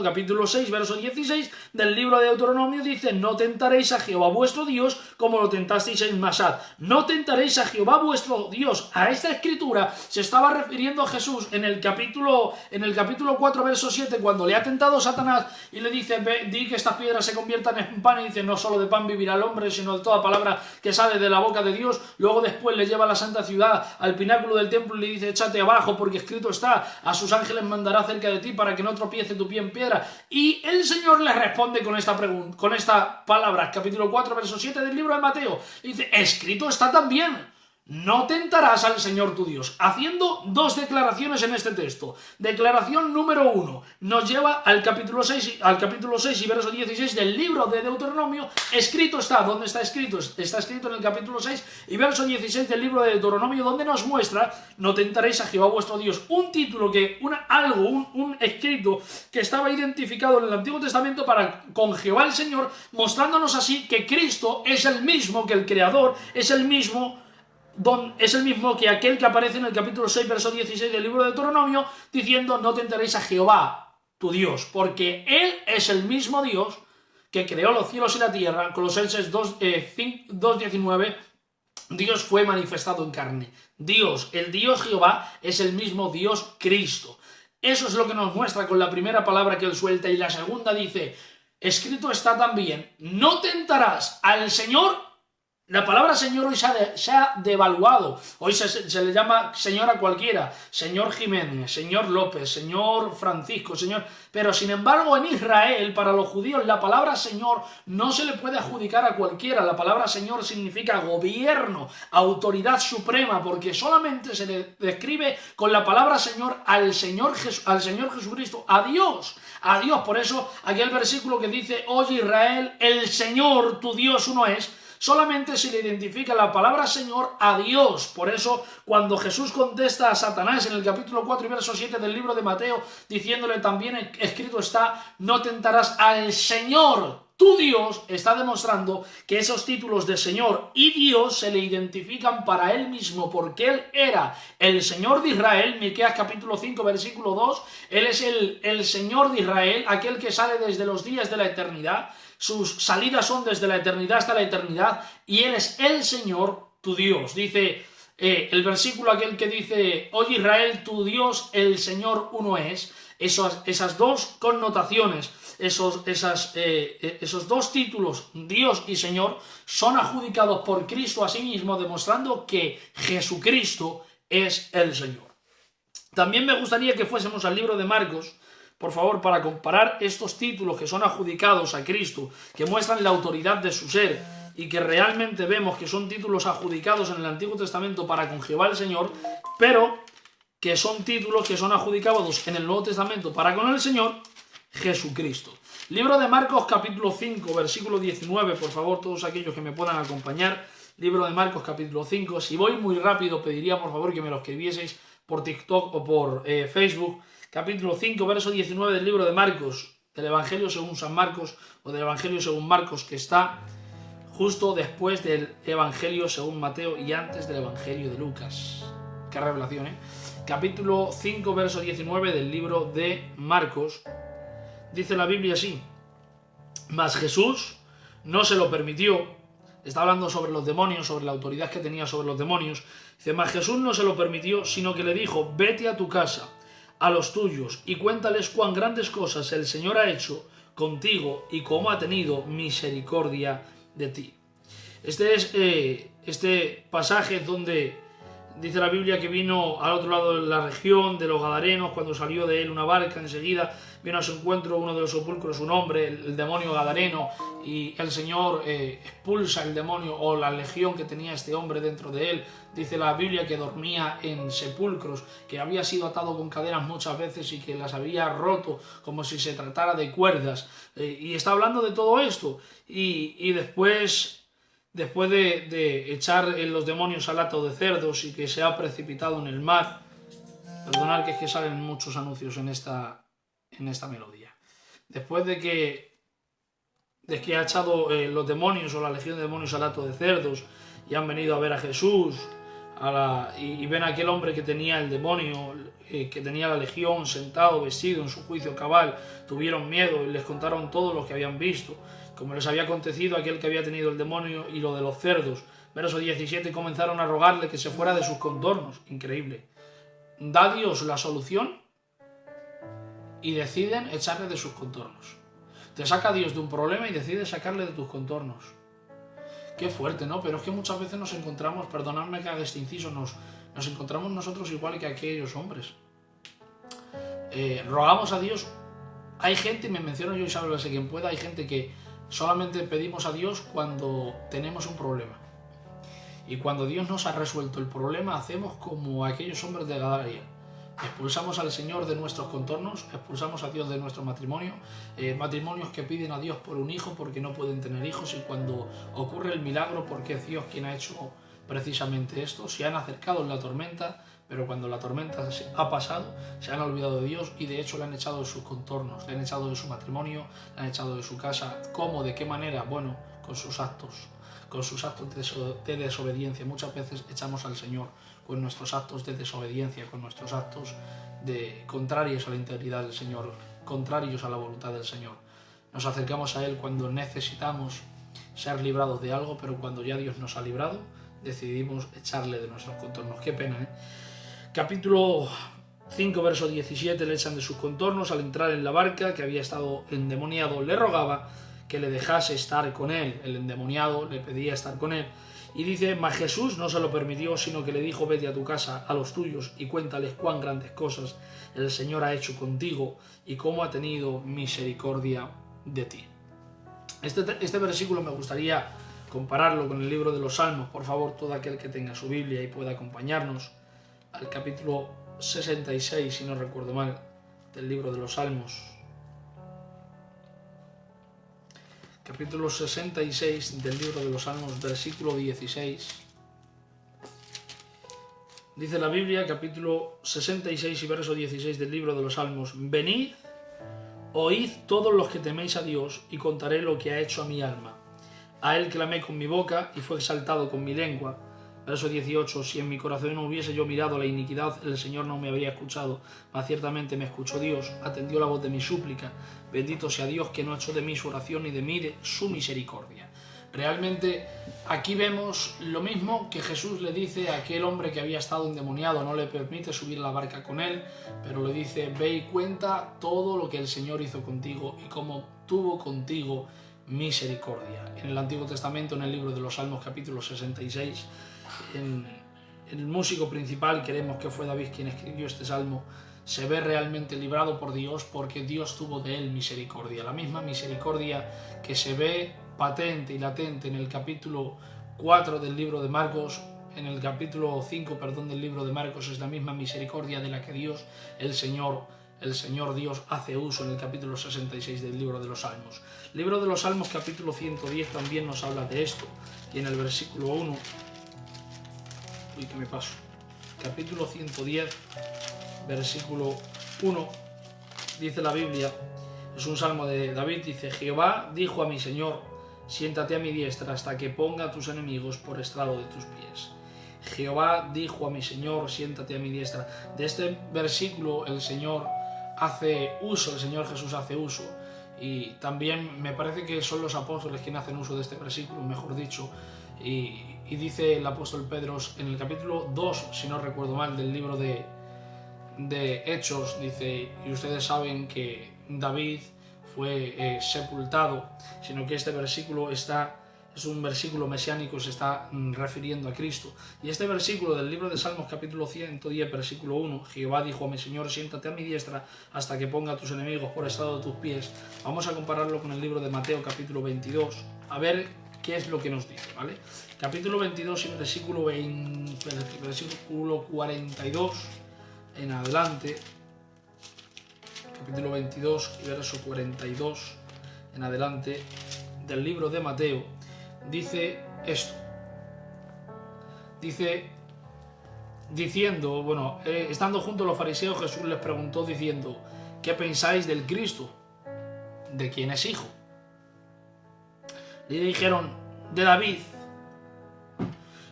capítulo 6, verso 16 del libro de Deuteronomio dice: no tentaréis a Jehová vuestro Dios como lo tentasteis en Masad. No tentaréis a Jehová vuestro Dios. A esta escritura se estaba refiriendo a Jesús en el capítulo 4, verso 7, cuando le ha tentado Satanás y le dice: di que estas piedras se conviertan en pan, y dice: no solo de pan vivirá el hombre, sino de toda palabra que sale de la boca de Dios. Luego después le lleva a la santa ciudad al pináculo del templo y le dice: échate abajo, porque escrito está: a sus ángeles mandará cerca de ti para que no tropiece tu pie en piedra. Y el Señor le responde con esta pregunta, con esta palabra, capítulo 4, verso 7 del libro de Mateo. Dice: escrito está también: no tentarás al Señor tu Dios. Haciendo dos declaraciones en este texto. Declaración número 1 nos lleva al capítulo 6 y verso 16 del libro de Deuteronomio. Escrito está. ¿Dónde está escrito? Está escrito en el capítulo 6 y verso 16 del libro de Deuteronomio, donde nos muestra: no tentaréis a Jehová vuestro Dios. Un título un escrito que estaba identificado en el Antiguo Testamento con Jehová el Señor, mostrándonos así que Cristo es el mismo, que el Creador es el mismo que aquel que aparece en el capítulo 6, verso 16 del libro de Deuteronomio, diciendo: no tentaréis a Jehová tu Dios, porque Él es el mismo Dios que creó los cielos y la tierra. Colosenses 2:19, Dios fue manifestado en carne. El Dios Jehová es el mismo Dios Cristo. Eso es lo que nos muestra con la primera palabra que Él suelta, y la segunda dice: escrito está también: no tentarás al Señor. La palabra Señor hoy se ha devaluado. Hoy se le llama Señor a cualquiera. Señor Jiménez, Señor López, Señor Francisco, Señor... Pero sin embargo en Israel, para los judíos, la palabra Señor no se le puede adjudicar a cualquiera. La palabra Señor significa gobierno, autoridad suprema, porque solamente se le describe con la palabra Señor al Señor Jesucristo, a Dios. A Dios. Por eso aquel versículo que dice: oye Israel, el Señor tu Dios uno es. Solamente se le identifica la palabra Señor a Dios. Por eso, cuando Jesús contesta a Satanás en el capítulo 4 y verso 7 del libro de Mateo, diciéndole: también escrito está: no tentarás al Señor tu Dios, está demostrando que esos títulos de Señor y Dios se le identifican para Él mismo, porque Él era el Señor de Israel. Miqueas capítulo 5, versículo 2, Él es el Señor de Israel, aquel que sale desde los días de la eternidad. Sus salidas son desde la eternidad hasta la eternidad, y Él es el Señor, tu Dios. Dice el versículo aquel que dice: oye Israel, tu Dios, el Señor uno es. Esas dos connotaciones, esos dos títulos, Dios y Señor, son adjudicados por Cristo a sí mismo, demostrando que Jesucristo es el Señor. También me gustaría que fuésemos al libro de Marcos, por favor, para comparar estos títulos que son adjudicados a Cristo, que muestran la autoridad de su ser y que realmente vemos que son títulos adjudicados en el Antiguo Testamento para con Jehová el Señor, pero que son títulos que son adjudicados en el Nuevo Testamento para con el Señor Jesucristo. Libro de Marcos capítulo 5, versículo 19, por favor, todos aquellos que me puedan acompañar. Libro de Marcos capítulo 5. Si voy muy rápido, pediría por favor que me lo escribieseis por TikTok o por Facebook. Capítulo 5, verso 19 del libro de Marcos, del Evangelio según San Marcos, o del Evangelio según Marcos, que está justo después del Evangelio según Mateo y antes del Evangelio de Lucas. Qué revelación, ¿eh? Capítulo 5, verso 19 del libro de Marcos. Dice la Biblia así: mas Jesús no se lo permitió. Está hablando sobre los demonios, sobre la autoridad que tenía sobre los demonios. Dice: mas Jesús no se lo permitió, sino que le dijo: vete a tu casa, a los tuyos, y cuéntales cuán grandes cosas el Señor ha hecho contigo y cómo ha tenido misericordia de ti. Este pasaje es donde Dice la Biblia que vino al otro lado de la región, de los Gadarenos, cuando salió de él una barca, enseguida vino a su encuentro uno de los sepulcros, un hombre, el demonio Gadareno, y el Señor expulsa el demonio o la legión que tenía este hombre dentro de él. Dice la Biblia que dormía en sepulcros, que había sido atado con cadenas muchas veces y que las había roto como si se tratara de cuerdas. Y está hablando de todo esto. Y después de echar los demonios al hato de cerdos y que se ha precipitado en el mar, perdonad que es que salen muchos anuncios en esta melodía, después de que ha echado los demonios o la legión de demonios al hato de cerdos y han venido a ver a Jesús y ven a aquel hombre que tenía el demonio, que tenía la legión sentado, vestido en su juicio cabal, tuvieron miedo y les contaron todo lo que habían visto, como les había acontecido a aquel que había tenido el demonio y lo de los cerdos. Verso 17, comenzaron a rogarle que se fuera de sus contornos. Increíble. Da Dios la solución y deciden echarle de sus contornos. Te saca Dios de un problema y decide sacarle de tus contornos. Qué fuerte, ¿no? Pero es que muchas veces nos encontramos, perdonadme que haga este inciso, nos encontramos nosotros igual que aquellos hombres. Rogamos a Dios. Hay gente, me menciono yo y sálvese quien pueda, hay gente que solamente pedimos a Dios cuando tenemos un problema. Y cuando Dios nos ha resuelto el problema, hacemos como aquellos hombres de Gadara. Expulsamos al Señor de nuestros contornos, expulsamos a Dios de nuestro matrimonio, matrimonios que piden a Dios por un hijo porque no pueden tener hijos, y cuando ocurre el milagro, porque es Dios quien ha hecho precisamente esto, se han acercado en la tormenta, pero cuando la tormenta ha pasado, se han olvidado de Dios y de hecho le han echado de sus contornos, le han echado de su matrimonio, le han echado de su casa. ¿Cómo? ¿De qué manera? Bueno, con sus actos de desobediencia. Muchas veces echamos al Señor con nuestros actos de desobediencia, con nuestros actos contrarios a la integridad del Señor, contrarios a la voluntad del Señor. Nos acercamos a Él cuando necesitamos ser librados de algo, pero cuando ya Dios nos ha librado, decidimos echarle de nuestros contornos. Qué pena, ¿eh? Capítulo 5, verso 17, le echan de sus contornos. Al entrar en la barca, que había estado endemoniado, le rogaba que le dejase estar con él. El endemoniado le pedía estar con él. Y dice, mas Jesús no se lo permitió, sino que le dijo, vete a tu casa, a los tuyos, y cuéntales cuán grandes cosas el Señor ha hecho contigo y cómo ha tenido misericordia de ti. Este versículo me gustaría compararlo con el libro de los Salmos. Por favor, todo aquel que tenga su Biblia y pueda acompañarnos al capítulo 66, si no recuerdo mal, del libro de los Salmos. Capítulo 66 del libro de los Salmos, versículo 16. Dice la Biblia, capítulo 66 y verso 16 del libro de los Salmos: venid, oíd todos los que teméis a Dios, y contaré lo que ha hecho a mi alma. A él clamé con mi boca y fue exaltado con mi lengua. Verso 18, si en mi corazón no hubiese yo mirado la iniquidad, el Señor no me habría escuchado, mas ciertamente me escuchó Dios, atendió la voz de mi súplica. Bendito sea Dios que no echó de mí su oración ni de mí de su misericordia. Realmente aquí vemos lo mismo que Jesús le dice a aquel hombre que había estado endemoniado. No le permite subir a la barca con él, pero le dice, ve y cuenta todo lo que el Señor hizo contigo y cómo tuvo contigo misericordia. En el Antiguo Testamento, en el libro de los Salmos, capítulo 66, en el músico principal, creemos que fue David quien escribió este salmo, se ve realmente librado por Dios porque Dios tuvo de él misericordia. La misma misericordia que se ve patente y latente en el capítulo 4 del libro de Marcos, en el capítulo 5, del libro de Marcos, es la misma misericordia de la que Dios, el Señor Dios, hace uso en el capítulo 66 del libro de los Salmos. El libro de los Salmos, capítulo 110, también nos habla de esto, y en el versículo 1, capítulo 110, versículo 1, dice la Biblia, es un salmo de David, dice, Jehová dijo a mi Señor, siéntate a mi diestra hasta que ponga a tus enemigos por estrado de tus pies. Jehová dijo a mi Señor, siéntate a mi diestra. De este versículo el Señor Jesús hace uso, y también me parece que son los apóstoles quienes hacen uso de este versículo, mejor dicho, y dice el apóstol Pedro en el capítulo 2, si no recuerdo mal, del libro de Hechos, dice, y ustedes saben que David fue sepultado, sino que este versículo está es un versículo mesiánico, se está refiriendo a Cristo. Y este versículo del libro de Salmos, capítulo 110, versículo 1, Jehová dijo a mi Señor, siéntate a mi diestra hasta que ponga a tus enemigos por estrado de tus pies. Vamos a compararlo con el libro de Mateo, capítulo 22, a ver qué es lo que nos dice, ¿vale? Capítulo 22 y versículo 42 en adelante. Capítulo 22 y verso 42 en adelante del libro de Mateo, dice esto. Dice, diciendo, estando junto a los fariseos, Jesús les preguntó diciendo, ¿qué pensáis del Cristo? ¿De quién es hijo? Le dijeron, de David.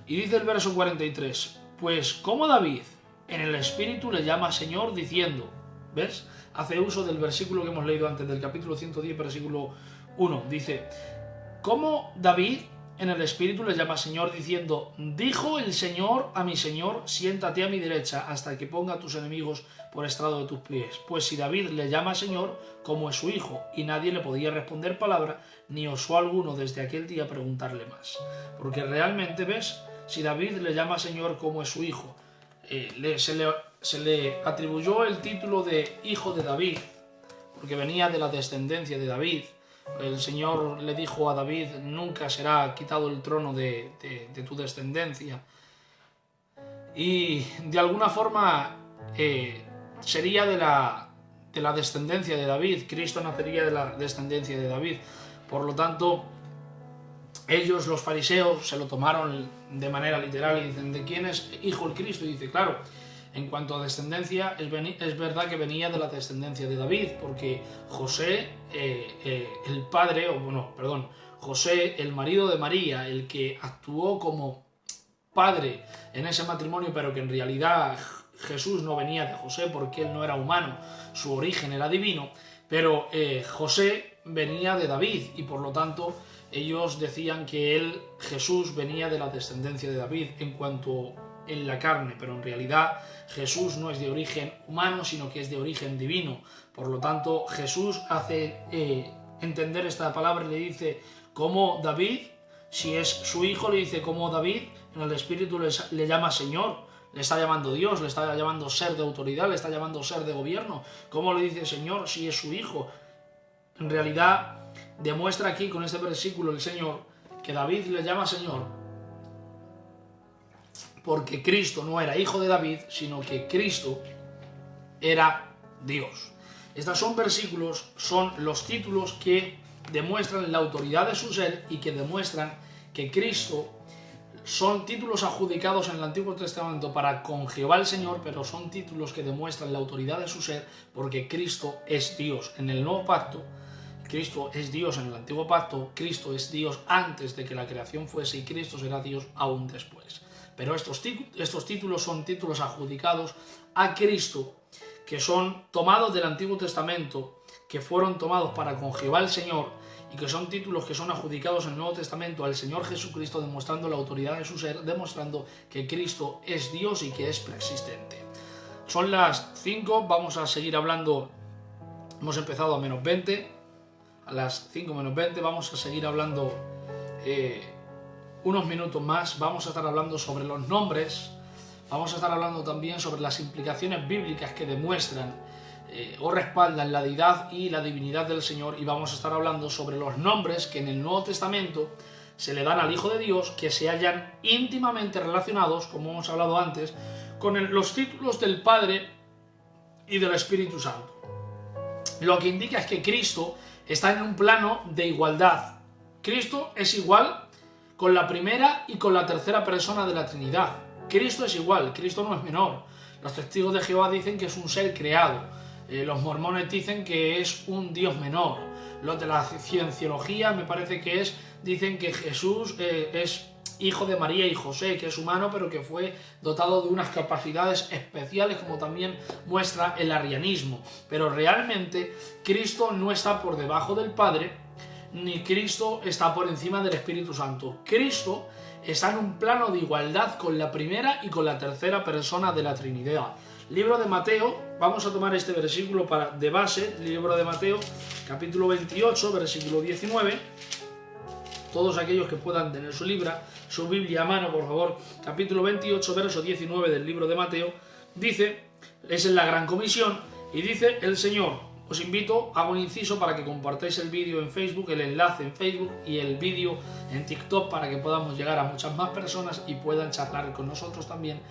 Y dice el verso 43, pues ¿cómo David en el Espíritu le llama Señor diciendo? ¿Ves? Hace uso del versículo que hemos leído antes, del capítulo 110, versículo 1. Dice, ¿cómo David en el Espíritu le llama Señor diciendo, dijo el Señor a mi Señor, siéntate a mi derecha hasta que ponga a tus enemigos por estrado de tus pies? Pues si David le llama Señor, como es su hijo, y nadie le podía responder palabra, ni osó alguno desde aquel día preguntarle más. Porque realmente, ¿ves? Si David le llama Señor como es su hijo, se le atribuyó el título de hijo de David, porque venía de la descendencia de David. El Señor le dijo a David, nunca será quitado el trono de tu descendencia. Y de alguna forma sería de la descendencia de David. Cristo nacería de la descendencia de David. Por lo tanto, ellos, los fariseos, se lo tomaron de manera literal y dicen, ¿de quién es hijo el Cristo? Y dice, claro, en cuanto a descendencia, es verdad que venía de la descendencia de David, porque José, José, el marido de María, el que actuó como padre en ese matrimonio, pero que en realidad Jesús no venía de José porque él no era humano, su origen era divino, pero José venía de David y por lo tanto ellos decían que Jesús venía de la descendencia de David en cuanto en la carne, pero en realidad Jesús no es de origen humano, sino que es de origen divino. Por lo tanto, Jesús hace entender esta palabra y le dice, como David, si es su hijo, le dice, como David, en el Espíritu le llama Señor, le está llamando Dios, le está llamando ser de autoridad, le está llamando ser de gobierno. ¿Cómo le dice Señor si es su hijo? En realidad, demuestra aquí con este versículo el Señor que David le llama Señor porque Cristo no era hijo de David, sino que Cristo era Dios. Estos son los títulos que demuestran la autoridad de su ser y que demuestran que Cristo son títulos adjudicados en el Antiguo Testamento para con Jehová el Señor, pero son títulos que demuestran la autoridad de su ser porque Cristo es Dios. En el Nuevo Pacto, Cristo es Dios. En el Antiguo Pacto, Cristo es Dios antes de que la creación fuese y Cristo será Dios aún después. Pero estos títulos son títulos adjudicados a Cristo, que son tomados del Antiguo Testamento, que fueron tomados para con Jehová el Señor, y que son títulos que son adjudicados en el Nuevo Testamento al Señor Jesucristo, demostrando la autoridad de su ser, demostrando que Cristo es Dios y que es preexistente. Son las 5, vamos a seguir hablando, hemos empezado a menos 20, a las 5 menos 20 vamos a seguir hablando unos minutos más. Vamos a estar hablando sobre los nombres, vamos a estar hablando también sobre las implicaciones bíblicas que demuestran o respaldan la deidad y la divinidad del Señor, y vamos a estar hablando sobre los nombres que en el Nuevo Testamento se le dan al Hijo de Dios, que se hallan íntimamente relacionados, como hemos hablado antes, con los títulos del Padre y del Espíritu Santo. Lo que indica es que Cristo está en un plano de igualdad. Cristo es igual con la primera y con la tercera persona de la Trinidad. Cristo es igual, Cristo no es menor. Los testigos de Jehová dicen que es un ser creado. Los mormones dicen que es un Dios menor. Los de la cienciología me parece que dicen que Jesús es hijo de María y José, que es humano pero que fue dotado de unas capacidades especiales, como también muestra el arrianismo. Pero realmente Cristo no está por debajo del Padre, ni Cristo está por encima del Espíritu Santo. Cristo está en un plano de igualdad con la primera y con la tercera persona de la Trinidad. Libro de Mateo, vamos a tomar este versículo de base, libro de Mateo, capítulo 28, versículo 19. todos aquellos que puedan tener su Biblia a mano, por favor, capítulo 28, verso 19 del libro de Mateo, dice, es en la Gran Comisión, y dice el Señor, os invito, hago un inciso para que compartáis el vídeo en Facebook, el enlace en Facebook y el vídeo en TikTok para que podamos llegar a muchas más personas y puedan charlar con nosotros también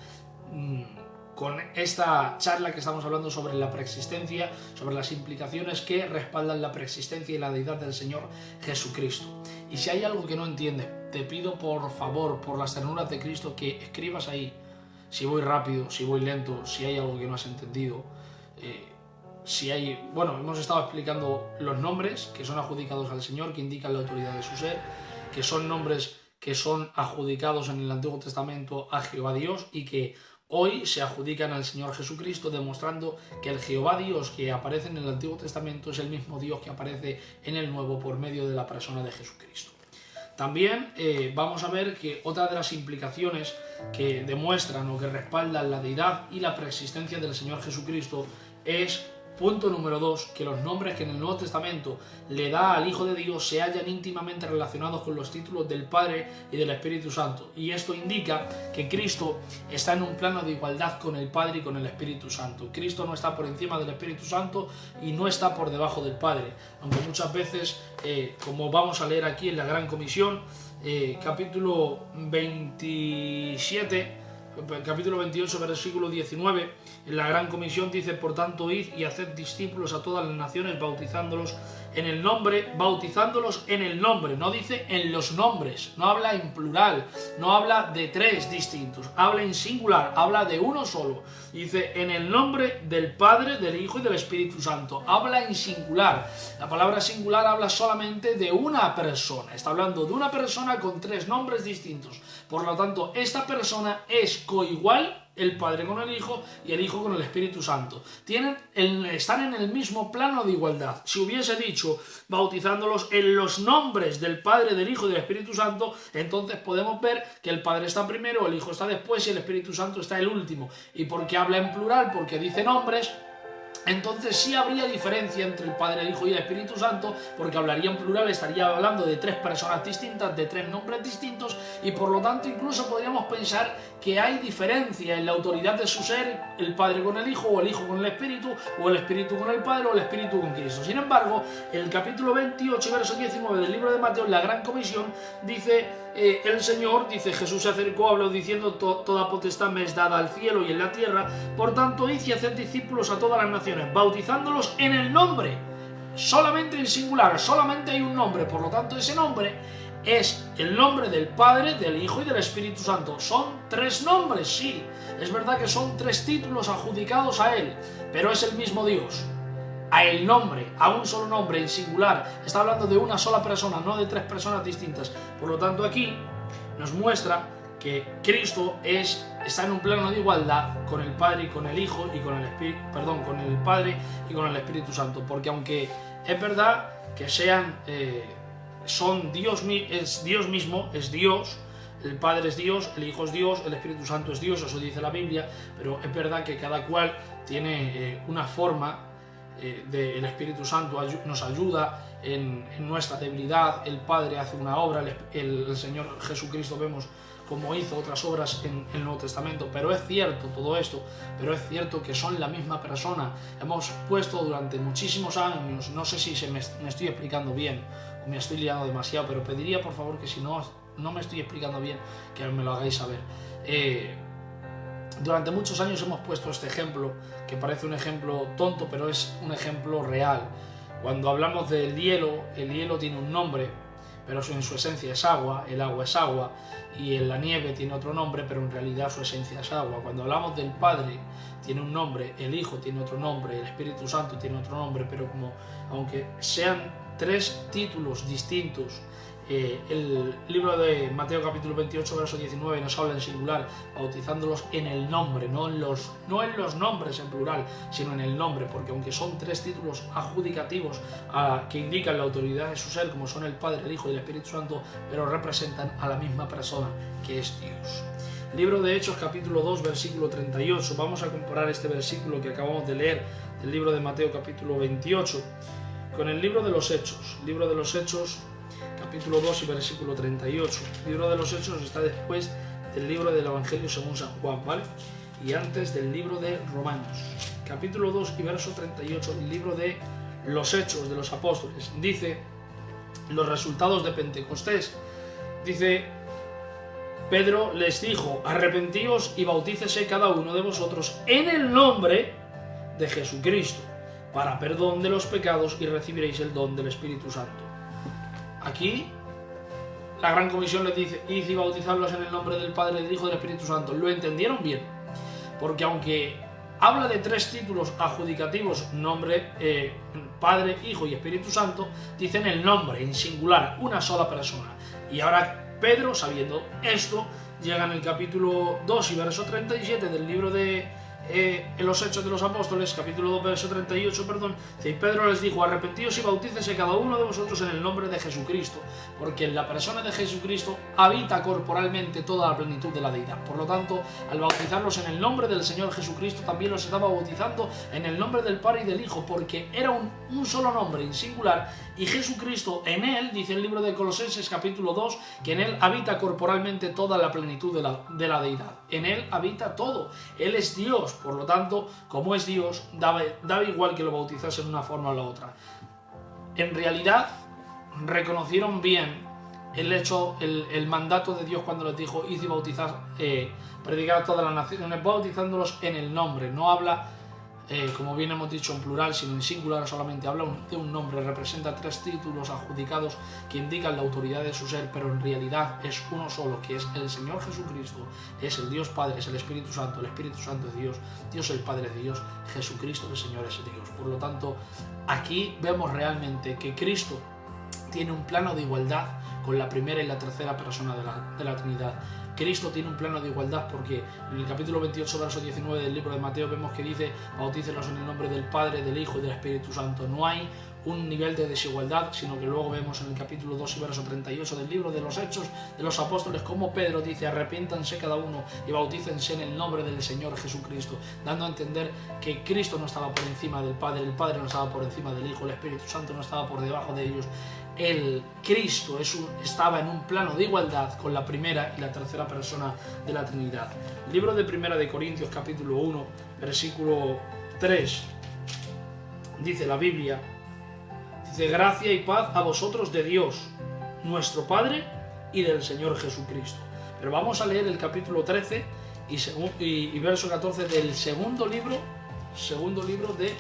con esta charla que estamos hablando sobre la preexistencia, sobre las implicaciones que respaldan la preexistencia y la deidad del Señor Jesucristo. Y si hay algo que no entiendes, te pido por favor, por las ternuras de Cristo, que escribas ahí, si voy rápido, si voy lento, si hay algo que no has entendido, hemos estado explicando los nombres que son adjudicados al Señor, que indican la autoridad de su ser, que son nombres que son adjudicados en el Antiguo Testamento a Jehová Dios y que hoy se adjudican al Señor Jesucristo, demostrando que el Jehová Dios que aparece en el Antiguo Testamento es el mismo Dios que aparece en el Nuevo por medio de la persona de Jesucristo. También vamos a ver que otra de las implicaciones que demuestran o que respaldan la deidad y la preexistencia del Señor Jesucristo es, punto número 2, que los nombres que en el Nuevo Testamento le da al Hijo de Dios se hallan íntimamente relacionados con los títulos del Padre y del Espíritu Santo. Y esto indica que Cristo está en un plano de igualdad con el Padre y con el Espíritu Santo. Cristo no está por encima del Espíritu Santo y no está por debajo del Padre. Aunque muchas veces, como vamos a leer aquí en la Gran Comisión, capítulo 27... capítulo 28, versículo 19, en la Gran Comisión dice, por tanto, id y haced discípulos a todas las naciones, bautizándolos en el nombre, no dice en los nombres, no habla en plural, no habla de tres distintos, habla en singular, habla de uno solo, dice en el nombre del Padre, del Hijo y del Espíritu Santo, habla en singular, la palabra singular habla solamente de una persona, está hablando de una persona con tres nombres distintos, por lo tanto, esta persona es coigual el Padre con el Hijo y el Hijo con el Espíritu Santo. Están en el mismo plano de igualdad. Si hubiese dicho bautizándolos en los nombres del Padre, del Hijo y del Espíritu Santo, entonces podemos ver que el Padre está primero, el Hijo está después y el Espíritu Santo está el último. ¿Y por qué habla en plural? Porque dice nombres. Entonces sí habría diferencia entre el Padre, el Hijo y el Espíritu Santo, porque hablaría en plural, estaría hablando de tres personas distintas, de tres nombres distintos, y por lo tanto incluso podríamos pensar que hay diferencia en la autoridad de su ser, el Padre con el Hijo, o el Hijo con el Espíritu, o el Espíritu con el Padre, o el Espíritu con Cristo. Sin embargo, en el capítulo 28, verso 19 del libro de Mateo, en la Gran Comisión, dice el Señor, dice Jesús se acercó, habló diciendo, toda potestad me es dada al cielo y en la tierra, por tanto id y haced discípulos a todas las naciones, bautizándolos en el nombre, solamente en singular, solamente hay un nombre, por lo tanto ese nombre es el nombre del Padre, del Hijo y del Espíritu Santo. Son tres nombres, sí, es verdad que son tres títulos adjudicados a Él, pero es el mismo Dios. A el nombre, a un solo nombre en singular, está hablando de una sola persona, no de tres personas distintas. Por lo tanto aquí nos muestra que Cristo está en un plano de igualdad con el Padre y con el Hijo y con el Padre y con el Espíritu Santo, porque aunque es verdad que son Dios, es Dios mismo, es Dios, el Padre es Dios, el Hijo es Dios, el Espíritu Santo es Dios, eso dice la Biblia, pero es verdad que cada cual tiene una forma. El Espíritu Santo nos ayuda en nuestra debilidad, el Padre hace una obra, el Señor Jesucristo vemos cómo hizo otras obras en el Nuevo Testamento, pero es cierto todo esto, pero es cierto que son la misma persona. Hemos puesto durante muchísimos años, no sé si me estoy explicando bien o me estoy liando demasiado, pero pediría por favor que si no me estoy explicando bien, que me lo hagáis saber. Durante muchos años hemos puesto este ejemplo, que parece un ejemplo tonto, pero es un ejemplo real. Cuando hablamos del hielo, el hielo tiene un nombre, pero en su esencia es agua, el agua es agua, y la nieve tiene otro nombre, pero en realidad su esencia es agua. Cuando hablamos del Padre, tiene un nombre, el Hijo tiene otro nombre, el Espíritu Santo tiene otro nombre, pero aunque sean tres títulos distintos, el libro de Mateo capítulo 28 verso 19 nos habla en singular, bautizándolos en el nombre, no en los nombres en plural, sino en el nombre, porque aunque son tres títulos adjudicativos que indican la autoridad de su ser, como son el Padre, el Hijo y el Espíritu Santo, pero representan a la misma persona que es Dios. Libro de Hechos capítulo 2 versículo 38, vamos a comparar este versículo que acabamos de leer del libro de Mateo capítulo 28 con el libro de los Hechos, capítulo 2 y versículo 38. El libro de los Hechos está después del libro del Evangelio según San Juan, ¿vale? Y antes del libro de Romanos. Capítulo 2 y verso 38, el libro de los Hechos de los Apóstoles. Dice los resultados de Pentecostés. Dice: Pedro les dijo: arrepentíos y bautícese cada uno de vosotros en el nombre de Jesucristo para perdón de los pecados y recibiréis el don del Espíritu Santo. Aquí la Gran Comisión les dice: id y bautizadlos en el nombre del Padre, del Hijo y del Espíritu Santo. ¿Lo entendieron bien? Porque aunque habla de 3 títulos adjudicativos, nombre, Padre, Hijo y Espíritu Santo, dicen el nombre en singular, una sola persona. Y ahora Pedro, sabiendo esto, llega en el capítulo 2 y verso 37 del libro de los Hechos de los Apóstoles, capítulo 2, verso 38, perdón, dice: Pedro les dijo: arrepentíos y bautícese cada uno de vosotros en el nombre de Jesucristo, porque en la persona de Jesucristo habita corporalmente toda la plenitud de la deidad. Por lo tanto, al bautizarlos en el nombre del Señor Jesucristo, también los estaba bautizando en el nombre del Padre y del Hijo, porque era un solo nombre en singular, y Jesucristo, en él, dice el libro de Colosenses capítulo 2, que en él habita corporalmente toda la plenitud de la deidad. En él habita todo. Él es Dios. Por lo tanto, como es Dios, daba igual que lo bautizasen de una forma o la otra. En realidad, reconocieron bien el hecho, el mandato de Dios cuando les dijo: id y bautizad, predicar a todas las naciones, bautizándolos en el nombre. No habla, como bien hemos dicho, en plural, sino en singular solamente. Habla de un nombre, representa 3 títulos adjudicados que indican la autoridad de su ser, pero en realidad es uno solo, que es el Señor Jesucristo. Es el Dios Padre, es el Espíritu Santo es Dios, Dios el Padre de Dios, Jesucristo el Señor es Dios. Por lo tanto, aquí vemos realmente que Cristo tiene un plano de igualdad con la primera y la tercera persona de la Trinidad. Cristo tiene un plano de igualdad porque en el capítulo 28, verso 19 del libro de Mateo vemos que dice: bautícelos en el nombre del Padre, del Hijo y del Espíritu Santo. No hay un nivel de desigualdad, sino que luego vemos en el capítulo 2 y verso 38 del libro de los Hechos de los Apóstoles como Pedro dice: arrepiéntanse cada uno y bautícense en el nombre del Señor Jesucristo, dando a entender que Cristo no estaba por encima del Padre, el Padre no estaba por encima del Hijo, el Espíritu Santo no estaba por debajo de ellos. El Cristo estaba en un plano de igualdad con la primera y la tercera persona de la Trinidad. El libro de Primera de Corintios, capítulo 1, versículo 3, dice la Biblia, dice: gracia y paz a vosotros de Dios, nuestro Padre, y del Señor Jesucristo. Pero vamos a leer el capítulo 13 y verso 14 del segundo libro de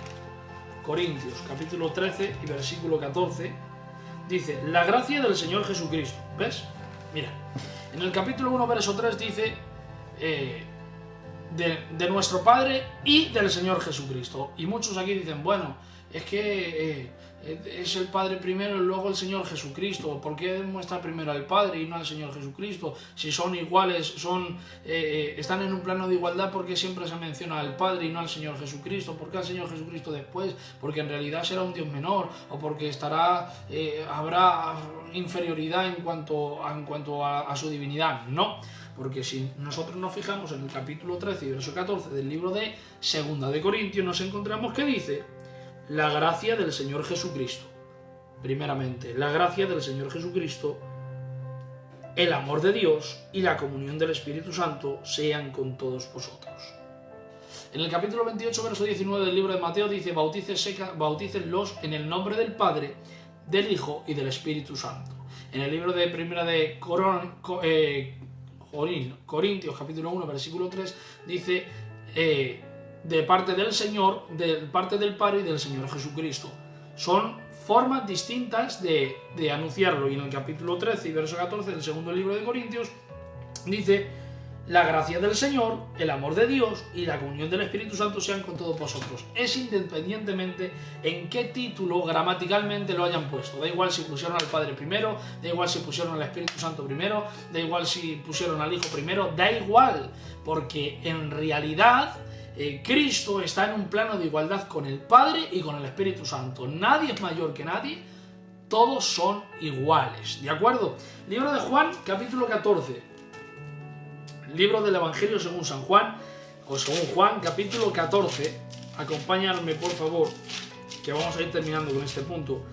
Corintios, capítulo 13 y versículo 14. Dice: la gracia del Señor Jesucristo. ¿Ves? Mira, en el capítulo 1, verso 3 dice de nuestro Padre y del Señor Jesucristo. Y muchos aquí dicen: bueno, es que es el Padre primero y luego el Señor Jesucristo. ¿Por qué muestra primero al Padre y no al Señor Jesucristo? Si son iguales, están en un plano de igualdad, ¿por qué siempre se menciona al Padre y no al Señor Jesucristo? ¿Por qué al Señor Jesucristo después? Porque en realidad será un Dios menor, o porque habrá inferioridad en cuanto a su divinidad. No, porque si nosotros nos fijamos en el capítulo 13 y verso 14 del libro de Segunda de Corintios, nos encontramos que dice: la gracia del Señor Jesucristo. Primeramente, la gracia del Señor Jesucristo, el amor de Dios y la comunión del Espíritu Santo sean con todos vosotros. En el capítulo 28, verso 19 del libro de Mateo dice: bautícenlos en el nombre del Padre, del Hijo y del Espíritu Santo. En el libro de Primera de Corintios, capítulo 1, versículo 3, dice: de parte del Señor, de parte del Padre y del Señor Jesucristo. Son formas distintas de anunciarlo. Y en el capítulo 13 y verso 14 del segundo libro de Corintios dice: la gracia del Señor, el amor de Dios y la comunión del Espíritu Santo sean con todos vosotros. Es independientemente en qué título gramaticalmente lo hayan puesto. Da igual si pusieron al Padre primero, da igual si pusieron al Espíritu Santo primero, da igual si pusieron al Hijo primero, da igual, porque en realidad Cristo está en un plano de igualdad con el Padre y con el Espíritu Santo. Nadie es mayor que nadie, todos son iguales, ¿de acuerdo? Libro de Juan, capítulo 14. Libro del Evangelio según San Juan, o según Juan, capítulo 14. Acompáñame, por favor, que vamos a ir terminando con este punto.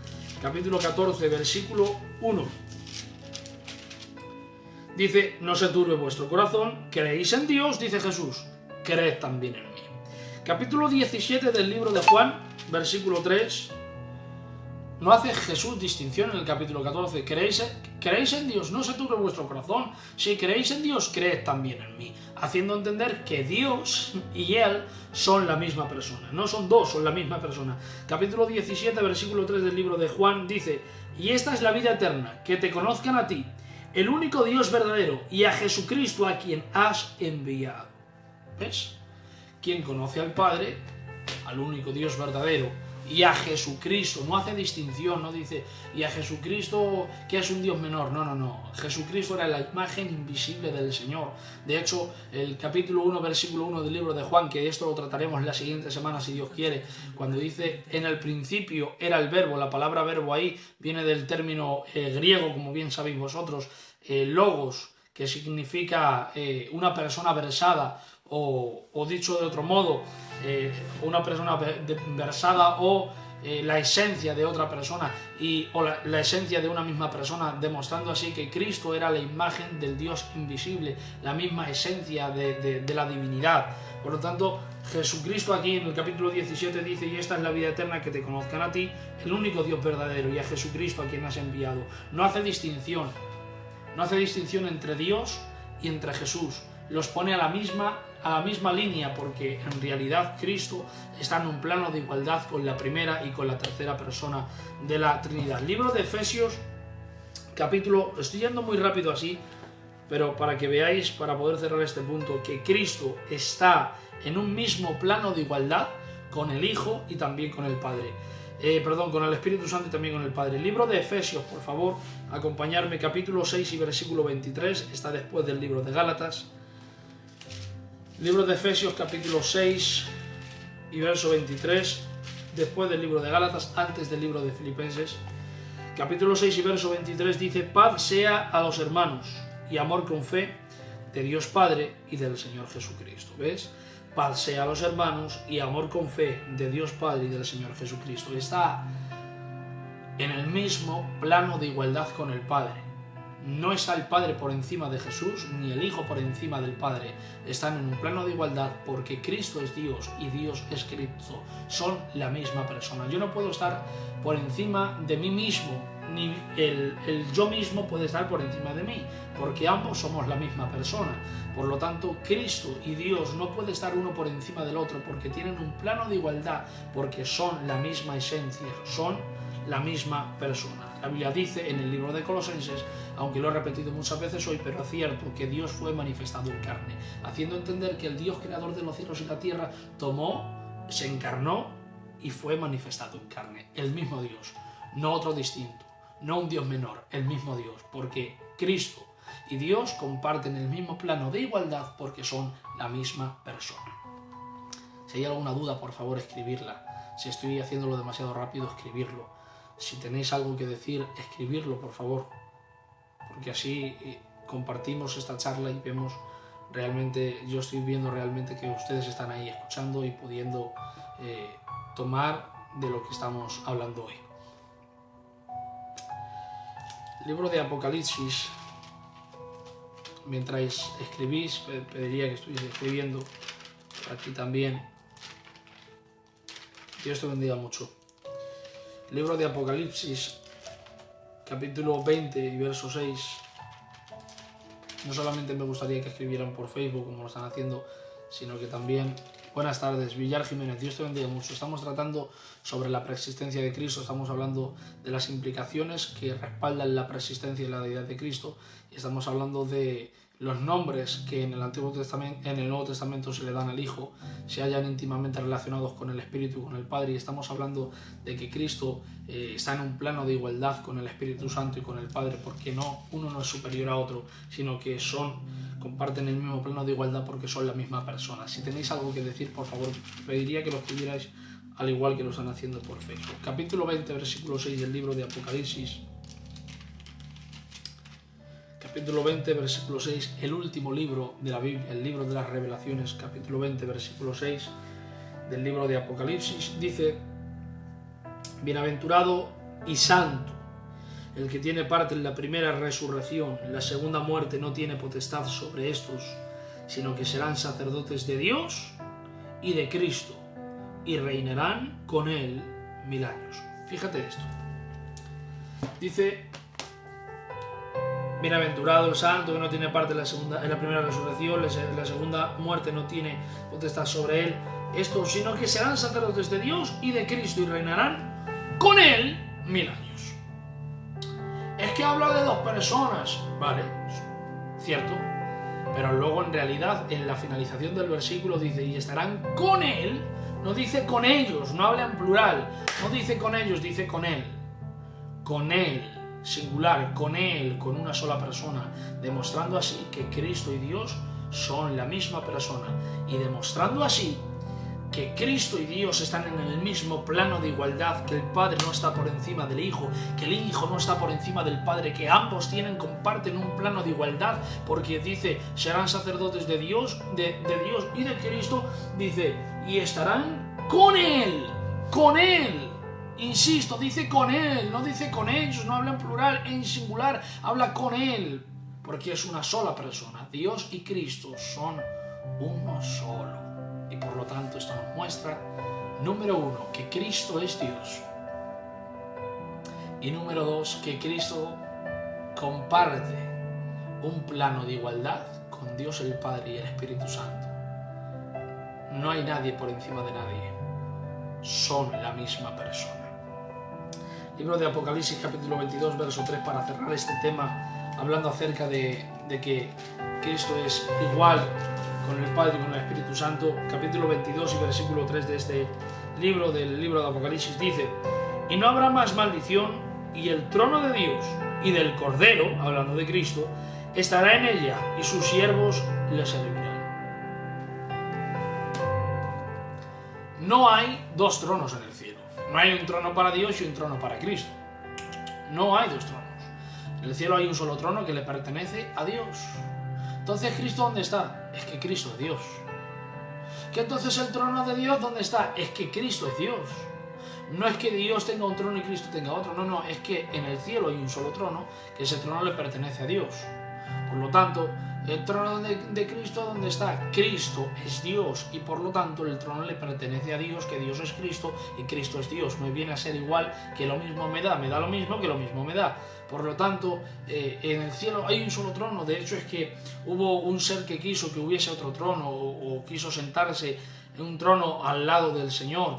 Capítulo 14, versículo 1. Dice, no se turbe vuestro corazón, creéis en Dios, dice Jesús, creed también en mí. Capítulo 17 del libro de Juan, versículo 3. No hace Jesús distinción en el capítulo 14. ¿Creéis en Dios? No se turbe vuestro corazón. Si creéis en Dios, creed también en mí. Haciendo entender que Dios y Él son la misma persona. No son dos, son la misma persona. Capítulo 17, versículo 3 del libro de Juan dice, y esta es la vida eterna, que te conozcan a ti, el único Dios verdadero, y a Jesucristo a quien has enviado. ¿Ves? Quien conoce al Padre, al único Dios verdadero, y a Jesucristo, no hace distinción, no dice, y a Jesucristo que es un Dios menor, no, Jesucristo era la imagen invisible del Señor. De hecho, el capítulo 1, versículo 1 del libro de Juan, que esto lo trataremos la siguiente semana si Dios quiere, cuando dice, en el principio era el verbo, la palabra verbo ahí viene del término griego, como bien sabéis vosotros, logos, que significa una persona versada, o dicho de otro modo, una persona versada o la esencia de otra persona o la esencia de una misma persona, demostrando así que Cristo era la imagen del Dios invisible, la misma esencia de la divinidad. Por lo tanto, Jesucristo aquí en el capítulo 17 dice, y esta es la vida eterna, que te conozcan a ti, el único Dios verdadero, y a Jesucristo a quien has enviado. No hace distinción entre Dios y entre Jesús. Los pone a la misma línea, porque en realidad Cristo está en un plano de igualdad con la primera y con la tercera persona de la Trinidad. Libro de Efesios, capítulo, estoy yendo muy rápido así, pero para que veáis, para poder cerrar este punto, que Cristo está en un mismo plano de igualdad con el Hijo y también con el Padre. Con el Espíritu Santo y también con el Padre. Libro de Efesios, por favor, acompañarme, capítulo 6 y versículo 23, está después del libro de Gálatas. Libro de Efesios, capítulo 6 y verso 23, después del libro de Gálatas, antes del libro de Filipenses. Capítulo 6 y verso 23 dice, paz sea a los hermanos y amor con fe de Dios Padre y del Señor Jesucristo. ¿Ves? Paz sea a los hermanos y amor con fe de Dios Padre y del Señor Jesucristo. Está en el mismo plano de igualdad con el Padre. No está el Padre por encima de Jesús, ni el Hijo por encima del Padre. Están en un plano de igualdad porque Cristo es Dios y Dios es Cristo. Son la misma persona. Yo no puedo estar por encima de mí mismo, ni el yo mismo puede estar por encima de mí, porque ambos somos la misma persona. Por lo tanto, Cristo y Dios no puede estar uno por encima del otro, porque tienen un plano de igualdad, porque son la misma esencia, son la misma persona. La Biblia dice en el libro de Colosenses, aunque lo he repetido muchas veces hoy, pero es cierto, que Dios fue manifestado en carne, haciendo entender que el Dios creador de los cielos y la tierra se encarnó y fue manifestado en carne. El mismo Dios, no otro distinto, no un Dios menor, el mismo Dios, porque Cristo y Dios comparten el mismo plano de igualdad porque son la misma persona. Si hay alguna duda, por favor, escribirla. Si estoy haciéndolo demasiado rápido, escribirlo. Si tenéis algo que decir, escribirlo, por favor, porque así compartimos esta charla y vemos realmente, yo estoy viendo realmente que ustedes están ahí escuchando y pudiendo tomar de lo que estamos hablando hoy. Libro de Apocalipsis. Mientras escribís, pediría que estuvierais escribiendo aquí también. Dios te bendiga mucho. Libro de Apocalipsis, capítulo 20 y verso 6. No solamente me gustaría que escribieran por Facebook como lo están haciendo, sino que también... Buenas tardes, Villar Jiménez, Dios te bendiga mucho. Estamos tratando sobre la preexistencia de Cristo, estamos hablando de las implicaciones que respaldan la preexistencia y la deidad de Cristo, y estamos hablando de los nombres que en el Nuevo Testamento se le dan al Hijo, se hallan íntimamente relacionados con el Espíritu y con el Padre, y estamos hablando de que Cristo está en un plano de igualdad con el Espíritu Santo y con el Padre, porque uno no es superior a otro, sino que comparten el mismo plano de igualdad porque son la misma persona. Si tenéis algo que decir, por favor, pediría que lo escribierais al igual que lo están haciendo por Facebook. Capítulo 20, versículo 6 del libro de Apocalipsis. Capítulo 20, versículo 6, el último libro de la Biblia, el libro de las revelaciones, capítulo 20, versículo 6 del libro de Apocalipsis, dice: bienaventurado y santo El que tiene parte en la primera resurrección, la segunda muerte no tiene potestad sobre estos, sino que serán sacerdotes de Dios y de Cristo, y reinarán con él 1000 años. Fíjate esto. Dice: bienaventurado el santo que no tiene parte en la primera resurrección, la segunda muerte no tiene potestad sobre él, estos, sino que serán sacerdotes de Dios y de Cristo, y reinarán con él 1000 años. Es que habla de dos personas, vale, cierto, pero luego en realidad en la finalización del versículo dice: y estarán con él. No dice con ellos, no habla en plural, no dice con ellos, dice con él, singular, con él, con una sola persona, demostrando así que Cristo y Dios son la misma persona, y demostrando así que Cristo y Dios están en el mismo plano de igualdad, que el Padre no está por encima del Hijo, que el Hijo no está por encima del Padre, que ambos comparten un plano de igualdad, porque dice: serán sacerdotes de Dios, de Dios y de Cristo, dice, y estarán con él, insisto, dice con él, no dice con ellos, no habla en plural, en singular, habla con él, porque es una sola persona. Dios y Cristo son uno solo. Y por lo tanto esto nos muestra, número 1, que Cristo es Dios. Y número 2, que Cristo comparte un plano de igualdad con Dios el Padre y el Espíritu Santo. No hay nadie por encima de nadie. Son la misma persona. Libro de Apocalipsis, capítulo 22, verso 3, para cerrar este tema, hablando acerca de que Cristo es igual con el Padre y con el Espíritu Santo. Capítulo 22 y versículo 3 de este libro, del libro de Apocalipsis, dice: y no habrá más maldición, y el trono de Dios y del Cordero, hablando de Cristo, estará en ella, y sus siervos le servirán. No hay dos tronos en el cielo. No hay un trono para Dios y un trono para Cristo. No hay dos tronos. En el cielo hay un solo trono que le pertenece a Dios. Entonces, ¿Cristo dónde está? Es que Cristo es Dios. ¿Que entonces el trono de Dios dónde está? Es que Cristo es Dios. No es que Dios tenga un trono y Cristo tenga otro. No, es que en el cielo hay un solo trono, que ese trono le pertenece a Dios. Por lo tanto, el trono de Cristo, ¿dónde está? Cristo es Dios, y por lo tanto el trono le pertenece a Dios, que Dios es Cristo y Cristo es Dios. Me viene a ser igual, que lo mismo me da lo mismo, que lo mismo me da. Por lo tanto, en el cielo hay un solo trono. De hecho, es que hubo un ser que quiso que hubiese otro trono, o quiso sentarse en un trono al lado del Señor.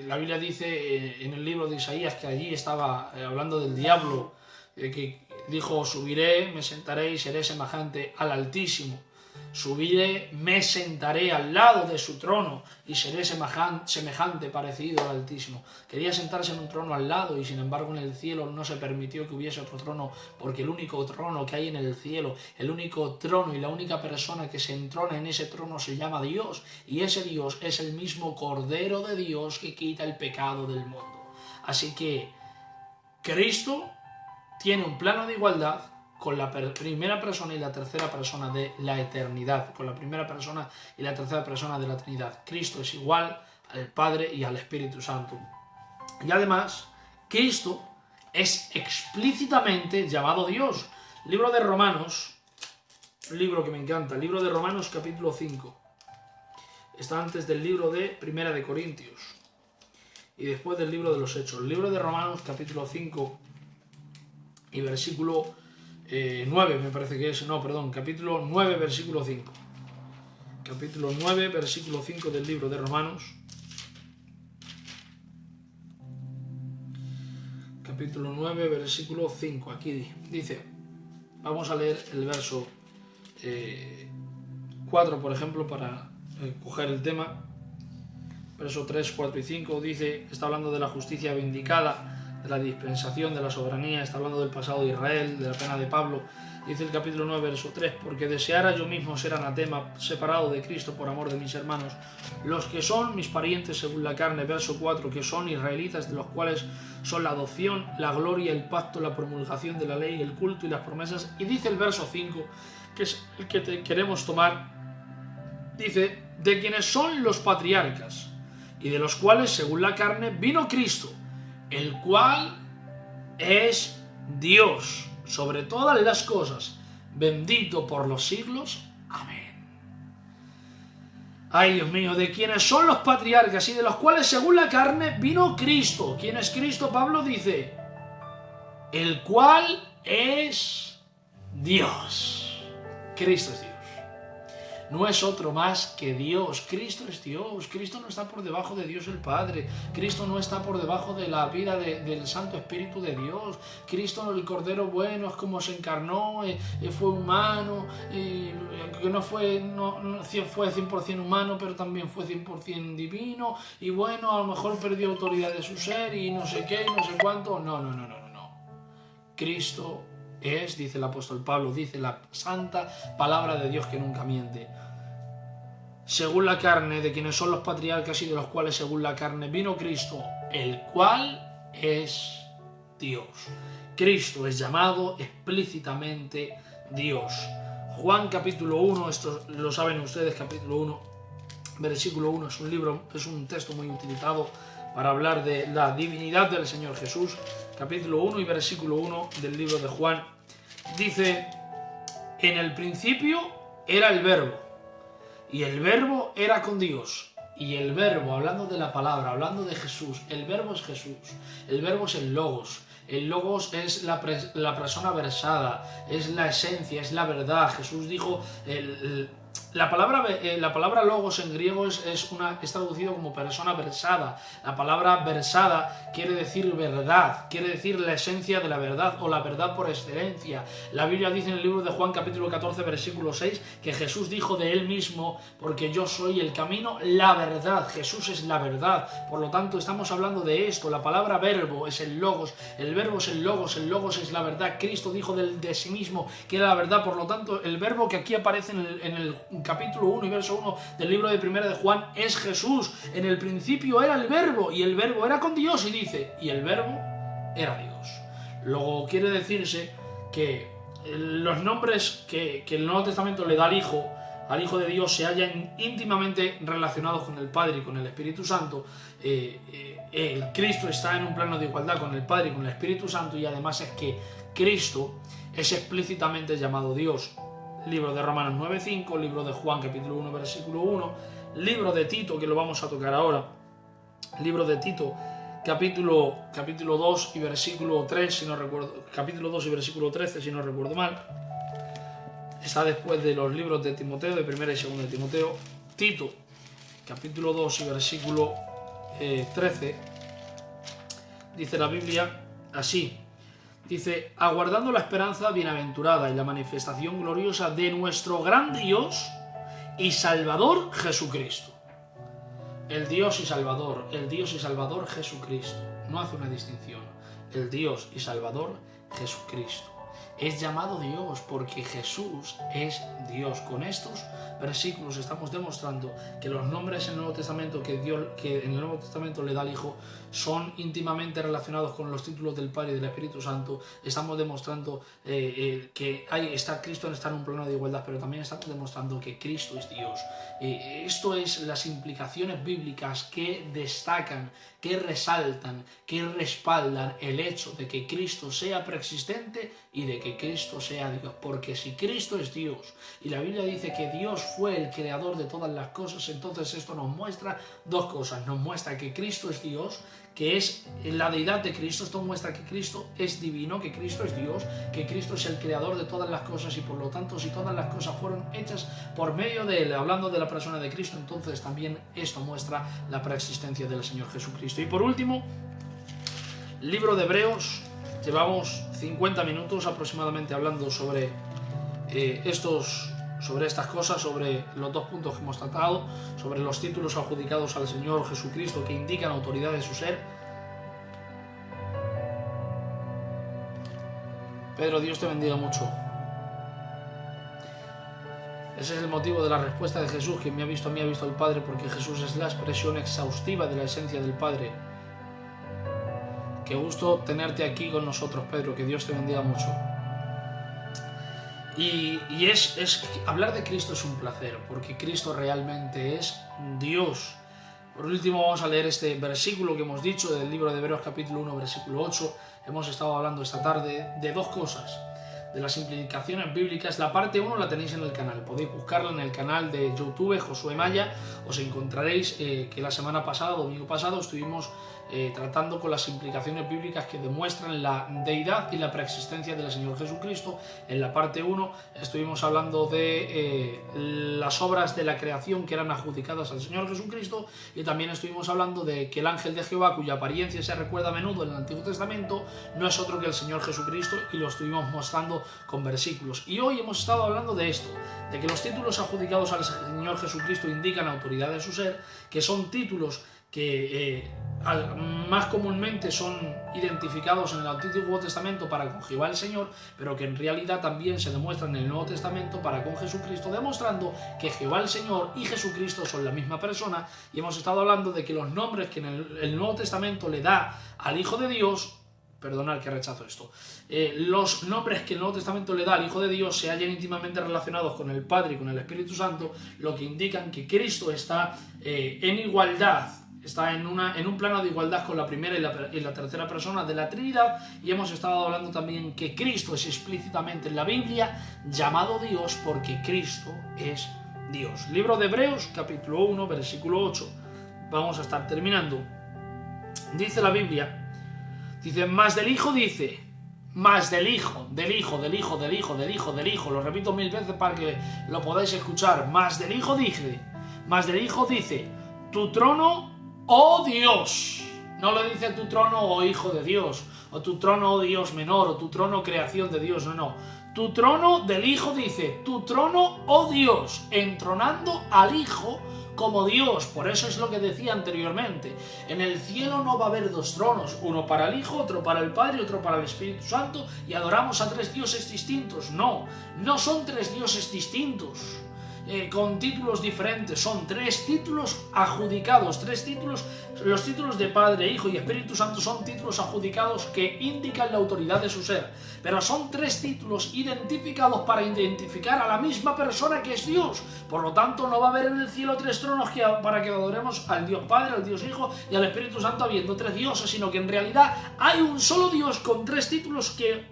La Biblia dice en el libro de Isaías que allí estaba hablando del diablo, que dijo: subiré, me sentaré y seré semejante al Altísimo. Subiré, me sentaré al lado de su trono y seré semejante, parecido al Altísimo. Quería sentarse en un trono al lado, y sin embargo en el cielo no se permitió que hubiese otro trono, porque el único trono que hay en el cielo, el único trono y la única persona que se entrona en ese trono se llama Dios, y ese Dios es el mismo Cordero de Dios que quita el pecado del mundo. Así que Cristo tiene un plano de igualdad con la primera persona y la tercera persona de la eternidad, con la primera persona y la tercera persona de la Trinidad. Cristo es igual al Padre y al Espíritu Santo. Y además, Cristo es explícitamente llamado Dios. Libro de Romanos, libro que me encanta, libro de Romanos capítulo 5. Está antes del libro de Primera de Corintios y después del libro de los Hechos. Libro de Romanos capítulo 5 y versículo 9, me parece que es, capítulo 9, versículo 5. Capítulo 9, versículo 5 del libro de Romanos. Capítulo 9, versículo 5. Aquí dice, vamos a leer el verso 4, por ejemplo, para coger el tema. Verso 3, 4 y 5 dice, está hablando de la justicia vindicada, de la dispensación, de la soberanía, está hablando del pasado de Israel, de la pena de Pablo. Dice el capítulo 9, verso 3, porque deseara yo mismo ser anatema, separado de Cristo por amor de mis hermanos, los que son mis parientes según la carne. Verso 4, que son israelitas, de los cuales son la adopción, la gloria, el pacto, la promulgación de la ley, el culto y las promesas. Y dice el verso 5, que es el que queremos tomar, dice, de quienes son los patriarcas, y de los cuales según la carne vino Cristo, el cual es Dios sobre todas las cosas, bendito por los siglos. Amén. Ay, Dios mío, de quienes son los patriarcas y de los cuales según la carne vino Cristo. ¿Quién es Cristo? Pablo dice, el cual es Dios. Cristo es Dios. No es otro más que Dios. Cristo es Dios. Cristo no está por debajo de Dios el Padre. Cristo no está por debajo de la vida del Santo Espíritu de Dios. Cristo, el Cordero bueno, es como se encarnó, fue humano, que no fue 100% humano, pero también fue 100% divino. Y bueno, a lo mejor perdió autoridad de su ser y no sé qué, no sé cuánto. No. Cristo es, dice el apóstol Pablo, dice la santa palabra de Dios que nunca miente. Según la carne, de quienes son los patriarcas y de los cuales según la carne vino Cristo, el cual es Dios. Cristo es llamado explícitamente Dios. Juan capítulo 1, esto lo saben ustedes, capítulo 1, versículo 1, es un texto muy utilizado para hablar de la divinidad del Señor Jesús. Capítulo 1 y versículo 1 del libro de Juan, dice, en el principio era el verbo, y el verbo era con Dios, y el verbo, hablando de la palabra, hablando de Jesús, el verbo es Jesús, el verbo es el logos es la persona versada, es la esencia, es la verdad. Jesús dijo, la palabra logos en griego es traducido como persona versada. La palabra versada quiere decir verdad, quiere decir la esencia de la verdad o la verdad por excelencia. La Biblia dice en el libro de Juan capítulo 14 versículo 6 que Jesús dijo de él mismo, porque yo soy el camino, la verdad. Jesús es la verdad. Por lo tanto estamos hablando de esto. La palabra verbo es el logos, el verbo es el logos es la verdad. Cristo dijo de sí mismo que era la verdad. Por lo tanto el verbo que aquí aparece en el capítulo 1 y verso 1 del libro de Primera de Juan es Jesús. En el principio era el verbo y el verbo era con Dios, y dice, y el verbo era Dios. Luego quiere decirse que los nombres que el Nuevo Testamento le da al Hijo de Dios se hallan íntimamente relacionados con el Padre y con el Espíritu Santo. El Cristo está en un plano de igualdad con el Padre y con el Espíritu Santo, y además es que Cristo es explícitamente llamado Dios. Libro de Romanos 9:5, libro de Juan capítulo 1 versículo 1, libro de Tito, que lo vamos a tocar ahora, libro de Tito capítulo 2 y versículo 3, si no recuerdo, capítulo 2 y versículo 13, si no recuerdo mal. Está después de los libros de Timoteo, de 1 y 2 de Timoteo. Tito capítulo 2 y versículo 13, dice la Biblia así. Dice, aguardando la esperanza bienaventurada y la manifestación gloriosa de nuestro gran Dios y Salvador Jesucristo. El Dios y Salvador Jesucristo. No hace una distinción. El Dios y Salvador Jesucristo. Es llamado Dios porque Jesús es Dios. Con estos versículos estamos demostrando que los nombres en el Nuevo Testamento que en el Nuevo Testamento le da al Hijo son íntimamente relacionados con los títulos del Padre y del Espíritu Santo. Estamos demostrando que Cristo está en un plano de igualdad, pero también estamos demostrando que Cristo es Dios. Esto es las implicaciones bíblicas que destacan, que resaltan, que respaldan el hecho de que Cristo sea preexistente y de que Cristo sea Dios. Porque si Cristo es Dios y la Biblia dice que Dios fue el creador de todas las cosas, entonces esto nos muestra dos cosas. Nos muestra que Cristo es Dios, que es la deidad de Cristo. Esto muestra que Cristo es divino, que Cristo es Dios, que Cristo es el creador de todas las cosas, y por lo tanto si todas las cosas fueron hechas por medio de Él, hablando de la persona de Cristo, entonces también esto muestra la preexistencia del Señor Jesucristo. Y por último, libro de Hebreos. Llevamos 50 minutos aproximadamente hablando sobre estas cosas, sobre los dos puntos que hemos tratado, sobre los títulos adjudicados al Señor Jesucristo que indican autoridad de su ser. Pedro, Dios te bendiga mucho. Ese es el motivo de la respuesta de Jesús: quien me ha visto a mí ha visto al Padre, porque Jesús es la expresión exhaustiva de la esencia del Padre. Qué gusto tenerte aquí con nosotros, Pedro, que Dios te bendiga mucho. Y hablar de Cristo es un placer, porque Cristo realmente es Dios. Por último vamos a leer este versículo que hemos dicho del libro de Hebreos capítulo 1 versículo 8. Hemos estado hablando esta tarde de dos cosas, de las implicaciones bíblicas. La parte 1 la tenéis en el canal, podéis buscarla en el canal de YouTube Josué Maya. Os encontraréis que la semana pasada, domingo pasado, estuvimos tratando con las implicaciones bíblicas que demuestran la deidad y la preexistencia del Señor Jesucristo. En la parte 1 estuvimos hablando de las obras de la creación que eran adjudicadas al Señor Jesucristo, y también estuvimos hablando de que el ángel de Jehová, cuya apariencia se recuerda a menudo en el Antiguo Testamento, no es otro que el Señor Jesucristo, y lo estuvimos mostrando con versículos. Y hoy hemos estado hablando de esto, de que los títulos adjudicados al Señor Jesucristo indican autoridad de su ser, que son títulos que más comúnmente son identificados en el Antiguo Testamento para con Jehová el Señor, pero que en realidad también se demuestran en el Nuevo Testamento para con Jesucristo, demostrando que Jehová el Señor y Jesucristo son la misma persona. Y hemos estado hablando de que los nombres que en el Nuevo Testamento le da al Hijo de Dios, perdonad que rechazo esto, los nombres que el Nuevo Testamento le da al Hijo de Dios se hallan íntimamente relacionados con el Padre y con el Espíritu Santo, lo que indican que Cristo está en igualdad, está en un plano de igualdad con la primera y la tercera persona de la Trinidad. Y hemos estado hablando también que Cristo es explícitamente en la Biblia llamado Dios, porque Cristo es Dios. Libro de Hebreos, capítulo 1, versículo 8. Vamos a estar terminando. Dice la Biblia, dice, más del Hijo dice, más del Hijo, del Hijo, del Hijo, del Hijo, del Hijo, del Hijo, lo repito 1000 veces para que lo podáis escuchar, más del Hijo dice, tu trono, oh Dios. No le dice tu trono, oh Hijo de Dios, o tu trono, oh Dios menor, o tu trono, creación de Dios, no. Tu trono del Hijo dice, tu trono, oh Dios, entronando al Hijo como Dios. Por eso es lo que decía anteriormente, en el cielo no va a haber dos tronos, uno para el Hijo, otro para el Padre, otro para el Espíritu Santo, y adoramos a tres dioses distintos. No son tres dioses distintos con títulos diferentes, son tres títulos adjudicados, los títulos de Padre, Hijo y Espíritu Santo son títulos adjudicados que indican la autoridad de su ser, pero son tres títulos identificados para identificar a la misma persona que es Dios. Por lo tanto, no va a haber en el cielo tres tronos para que adoremos al Dios Padre, al Dios Hijo y al Espíritu Santo habiendo tres dioses, sino que en realidad hay un solo Dios con tres títulos que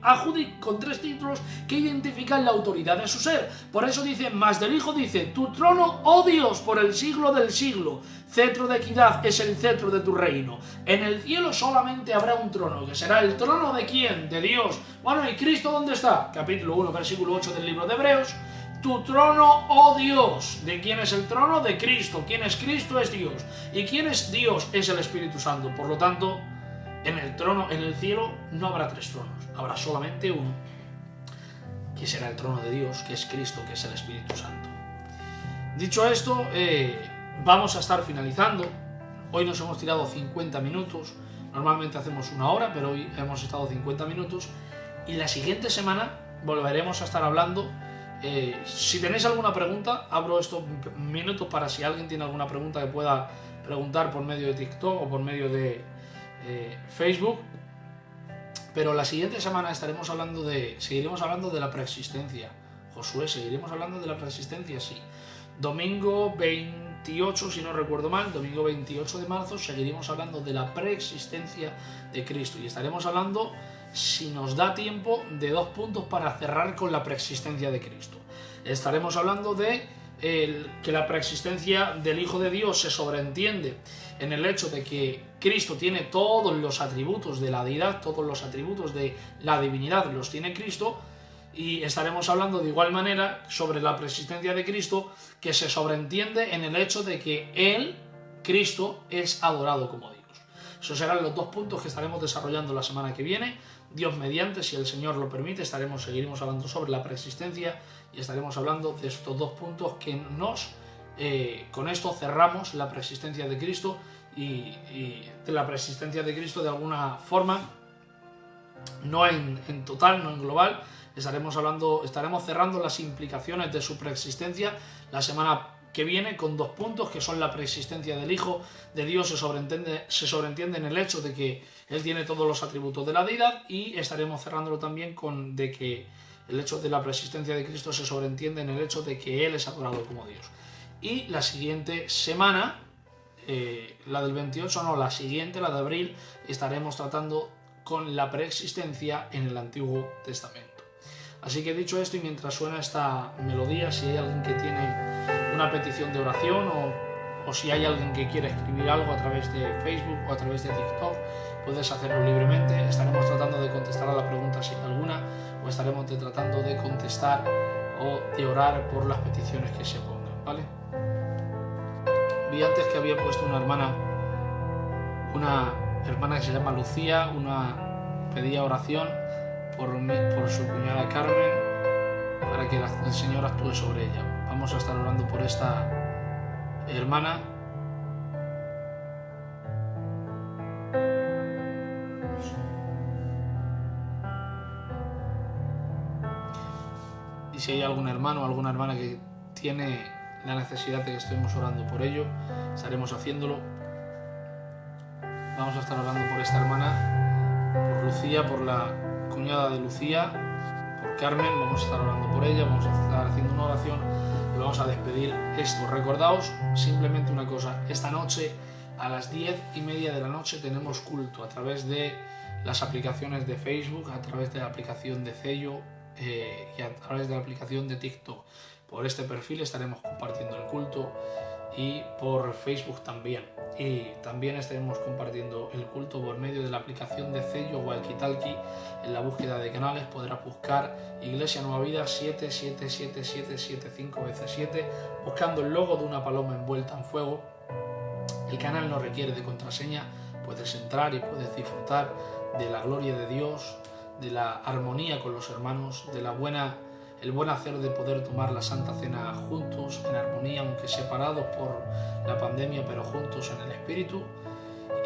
identifican la autoridad de su ser. Por eso dice, más del Hijo dice, tu trono, oh Dios, por el siglo del siglo, cetro de equidad es el cetro de tu reino. En el cielo solamente habrá un trono, que será el trono de ¿quién? De Dios. Bueno, ¿y Cristo dónde está? Capítulo 1, versículo 8 del libro de Hebreos. Tu trono, oh Dios. ¿De quién es el trono? De Cristo. ¿Quién es Cristo? Es Dios. ¿Y quién es Dios? Es el Espíritu Santo. Por lo tanto, en el cielo no habrá tres tronos, habrá solamente uno, que será el trono de Dios, que es Cristo, que es el Espíritu Santo. Dicho esto, vamos a estar finalizando. Hoy nos hemos tirado 50 minutos, normalmente hacemos una hora, pero hoy hemos estado 50 minutos, y la siguiente semana volveremos a estar hablando. Si tenéis alguna pregunta, abro estos minutos para si alguien tiene alguna pregunta que pueda preguntar por medio de TikTok o por medio de Facebook. Pero la siguiente semana seguiremos hablando de la preexistencia. Josué, seguiremos hablando de la preexistencia, sí. Domingo 28, si no recuerdo mal, domingo 28 de marzo, seguiremos hablando de la preexistencia de Cristo. Y estaremos hablando, si nos da tiempo, de dos puntos para cerrar con la preexistencia de Cristo. Estaremos hablando de que la preexistencia del Hijo de Dios se sobreentiende en el hecho de que Cristo tiene todos los atributos de la deidad, todos los atributos de la divinidad los tiene Cristo. Y estaremos hablando de igual manera sobre la preexistencia de Cristo, que se sobreentiende en el hecho de que Él, Cristo, es adorado como Dios. Esos serán los dos puntos que estaremos desarrollando la semana que viene. Dios mediante, si el Señor lo permite, seguiremos hablando sobre la preexistencia y estaremos hablando de estos dos puntos que con esto cerramos la preexistencia de Cristo y de la preexistencia de Cristo de alguna forma, no en total, no en global. Estaremos cerrando las implicaciones de su preexistencia la semana que viene con dos puntos que son la preexistencia del Hijo de Dios, se sobreentiende en el hecho de que Él tiene todos los atributos de la deidad, y estaremos cerrándolo también de que el hecho de la preexistencia de Cristo se sobreentiende en el hecho de que Él es adorado como Dios. Y la siguiente semana la del 28 no, la siguiente, la de abril, estaremos tratando con la preexistencia en el Antiguo Testamento. Así que dicho esto, y mientras suena esta melodía, si hay alguien que tiene una petición de oración o si hay alguien que quiere escribir algo a través de Facebook o a través de TikTok, puedes hacerlo libremente. Estaremos tratando de contestar a la pregunta si hay alguna, o estaremos tratando de contestar o de orar por las peticiones que se pongan, ¿vale? Vi antes que había puesto una hermana que se llama Lucía, pedía oración por su cuñada Carmen para que el Señor actúe sobre ella. Vamos a estar orando por esta hermana. Y si hay algún hermano o alguna hermana que tiene la necesidad de que estemos orando por ello, estaremos haciéndolo. Vamos a estar orando por esta hermana, por Lucía, por la cuñada de Lucía, por Carmen. Vamos a estar orando por ella, vamos a estar haciendo una oración y vamos a despedir esto. Recordaos simplemente una cosa: esta noche a las 10:30 de la noche tenemos culto a través de las aplicaciones de Facebook, a través de la aplicación de Zello y a través de la aplicación de TikTok. Por este perfil estaremos compartiendo el culto y por Facebook también. Y también estaremos compartiendo el culto por medio de la aplicación de Zello Walkie Talkie. En la búsqueda de canales podrás buscar Iglesia Nueva Vida 777775 veces 7, buscando el logo de una paloma envuelta en fuego. El canal no requiere de contraseña, puedes entrar y puedes disfrutar de la gloria de Dios, de la armonía con los hermanos, de el buen hacer de poder tomar la Santa Cena juntos, en armonía, aunque separados por la pandemia, pero juntos en el Espíritu.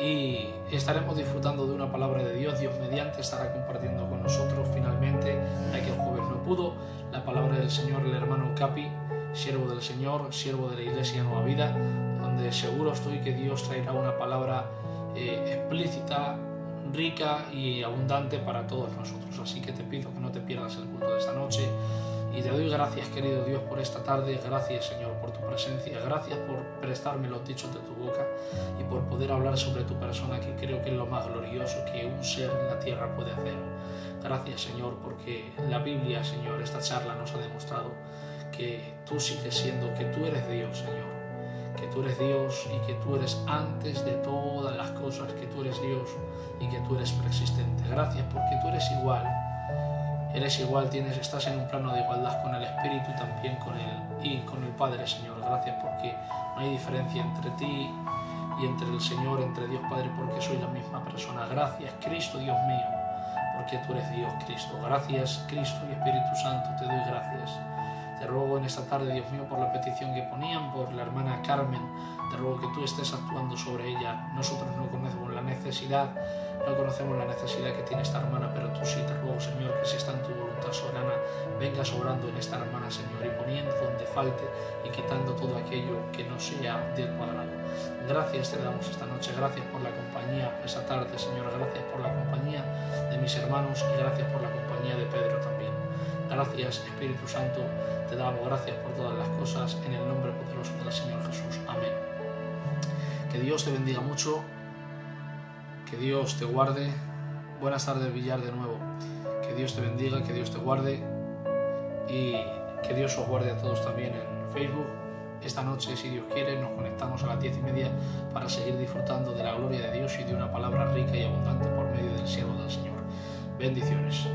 Y estaremos disfrutando de una palabra de Dios. Dios mediante estará compartiendo con nosotros finalmente, ya que el jueves no pudo, la palabra del Señor, el hermano Capi, siervo del Señor, siervo de la Iglesia Nueva Vida, donde seguro estoy que Dios traerá una palabra explícita, rica y abundante para todos nosotros. Así que te pido que no te pierdas el culto de esta noche y te doy gracias, querido Dios, por esta tarde. Gracias, Señor, por tu presencia. Gracias por prestarme los dichos de tu boca y por poder hablar sobre tu persona, que creo que es lo más glorioso que un ser en la tierra puede hacer. Gracias, Señor, porque la Biblia, Señor, esta charla nos ha demostrado que tú sigues siendo, que tú eres Dios, Señor, que tú eres Dios y que tú eres antes de todas las cosas, que tú eres Dios y que tú eres preexistente. Gracias porque tú eres igual, estás en un plano de igualdad con el Espíritu, también con el Padre, Señor. Gracias porque no hay diferencia entre ti y entre el Señor, entre Dios Padre, porque soy la misma persona. Gracias, Cristo, Dios mío, porque tú eres Dios, Cristo. Gracias, Cristo y Espíritu Santo, te doy gracias. Te ruego en esta tarde, Dios mío, por la petición que ponían, por la hermana Carmen, te ruego que tú estés actuando sobre ella. Nosotros no conocemos la necesidad que tiene esta hermana, pero tú sí. Te ruego, Señor, que si está en tu voluntad soberana, vengas obrando en esta hermana, Señor, y poniendo donde falte y quitando todo aquello que no sea de tu agrado. Gracias te damos esta noche, gracias por la compañía esta tarde, Señor, gracias por la compañía de mis hermanos y gracias por la compañía de Pedro también. Gracias, Espíritu Santo, te damos gracias por todas las cosas, en el nombre poderoso del Señor Jesús. Amén. Que Dios te bendiga mucho, que Dios te guarde. Buenas tardes, Villar, de nuevo. Que Dios te bendiga, que Dios te guarde y que Dios os guarde a todos también en Facebook. Esta noche, si Dios quiere, nos conectamos a las 10:30 para seguir disfrutando de la gloria de Dios y de una palabra rica y abundante por medio del siervo del Señor. Bendiciones.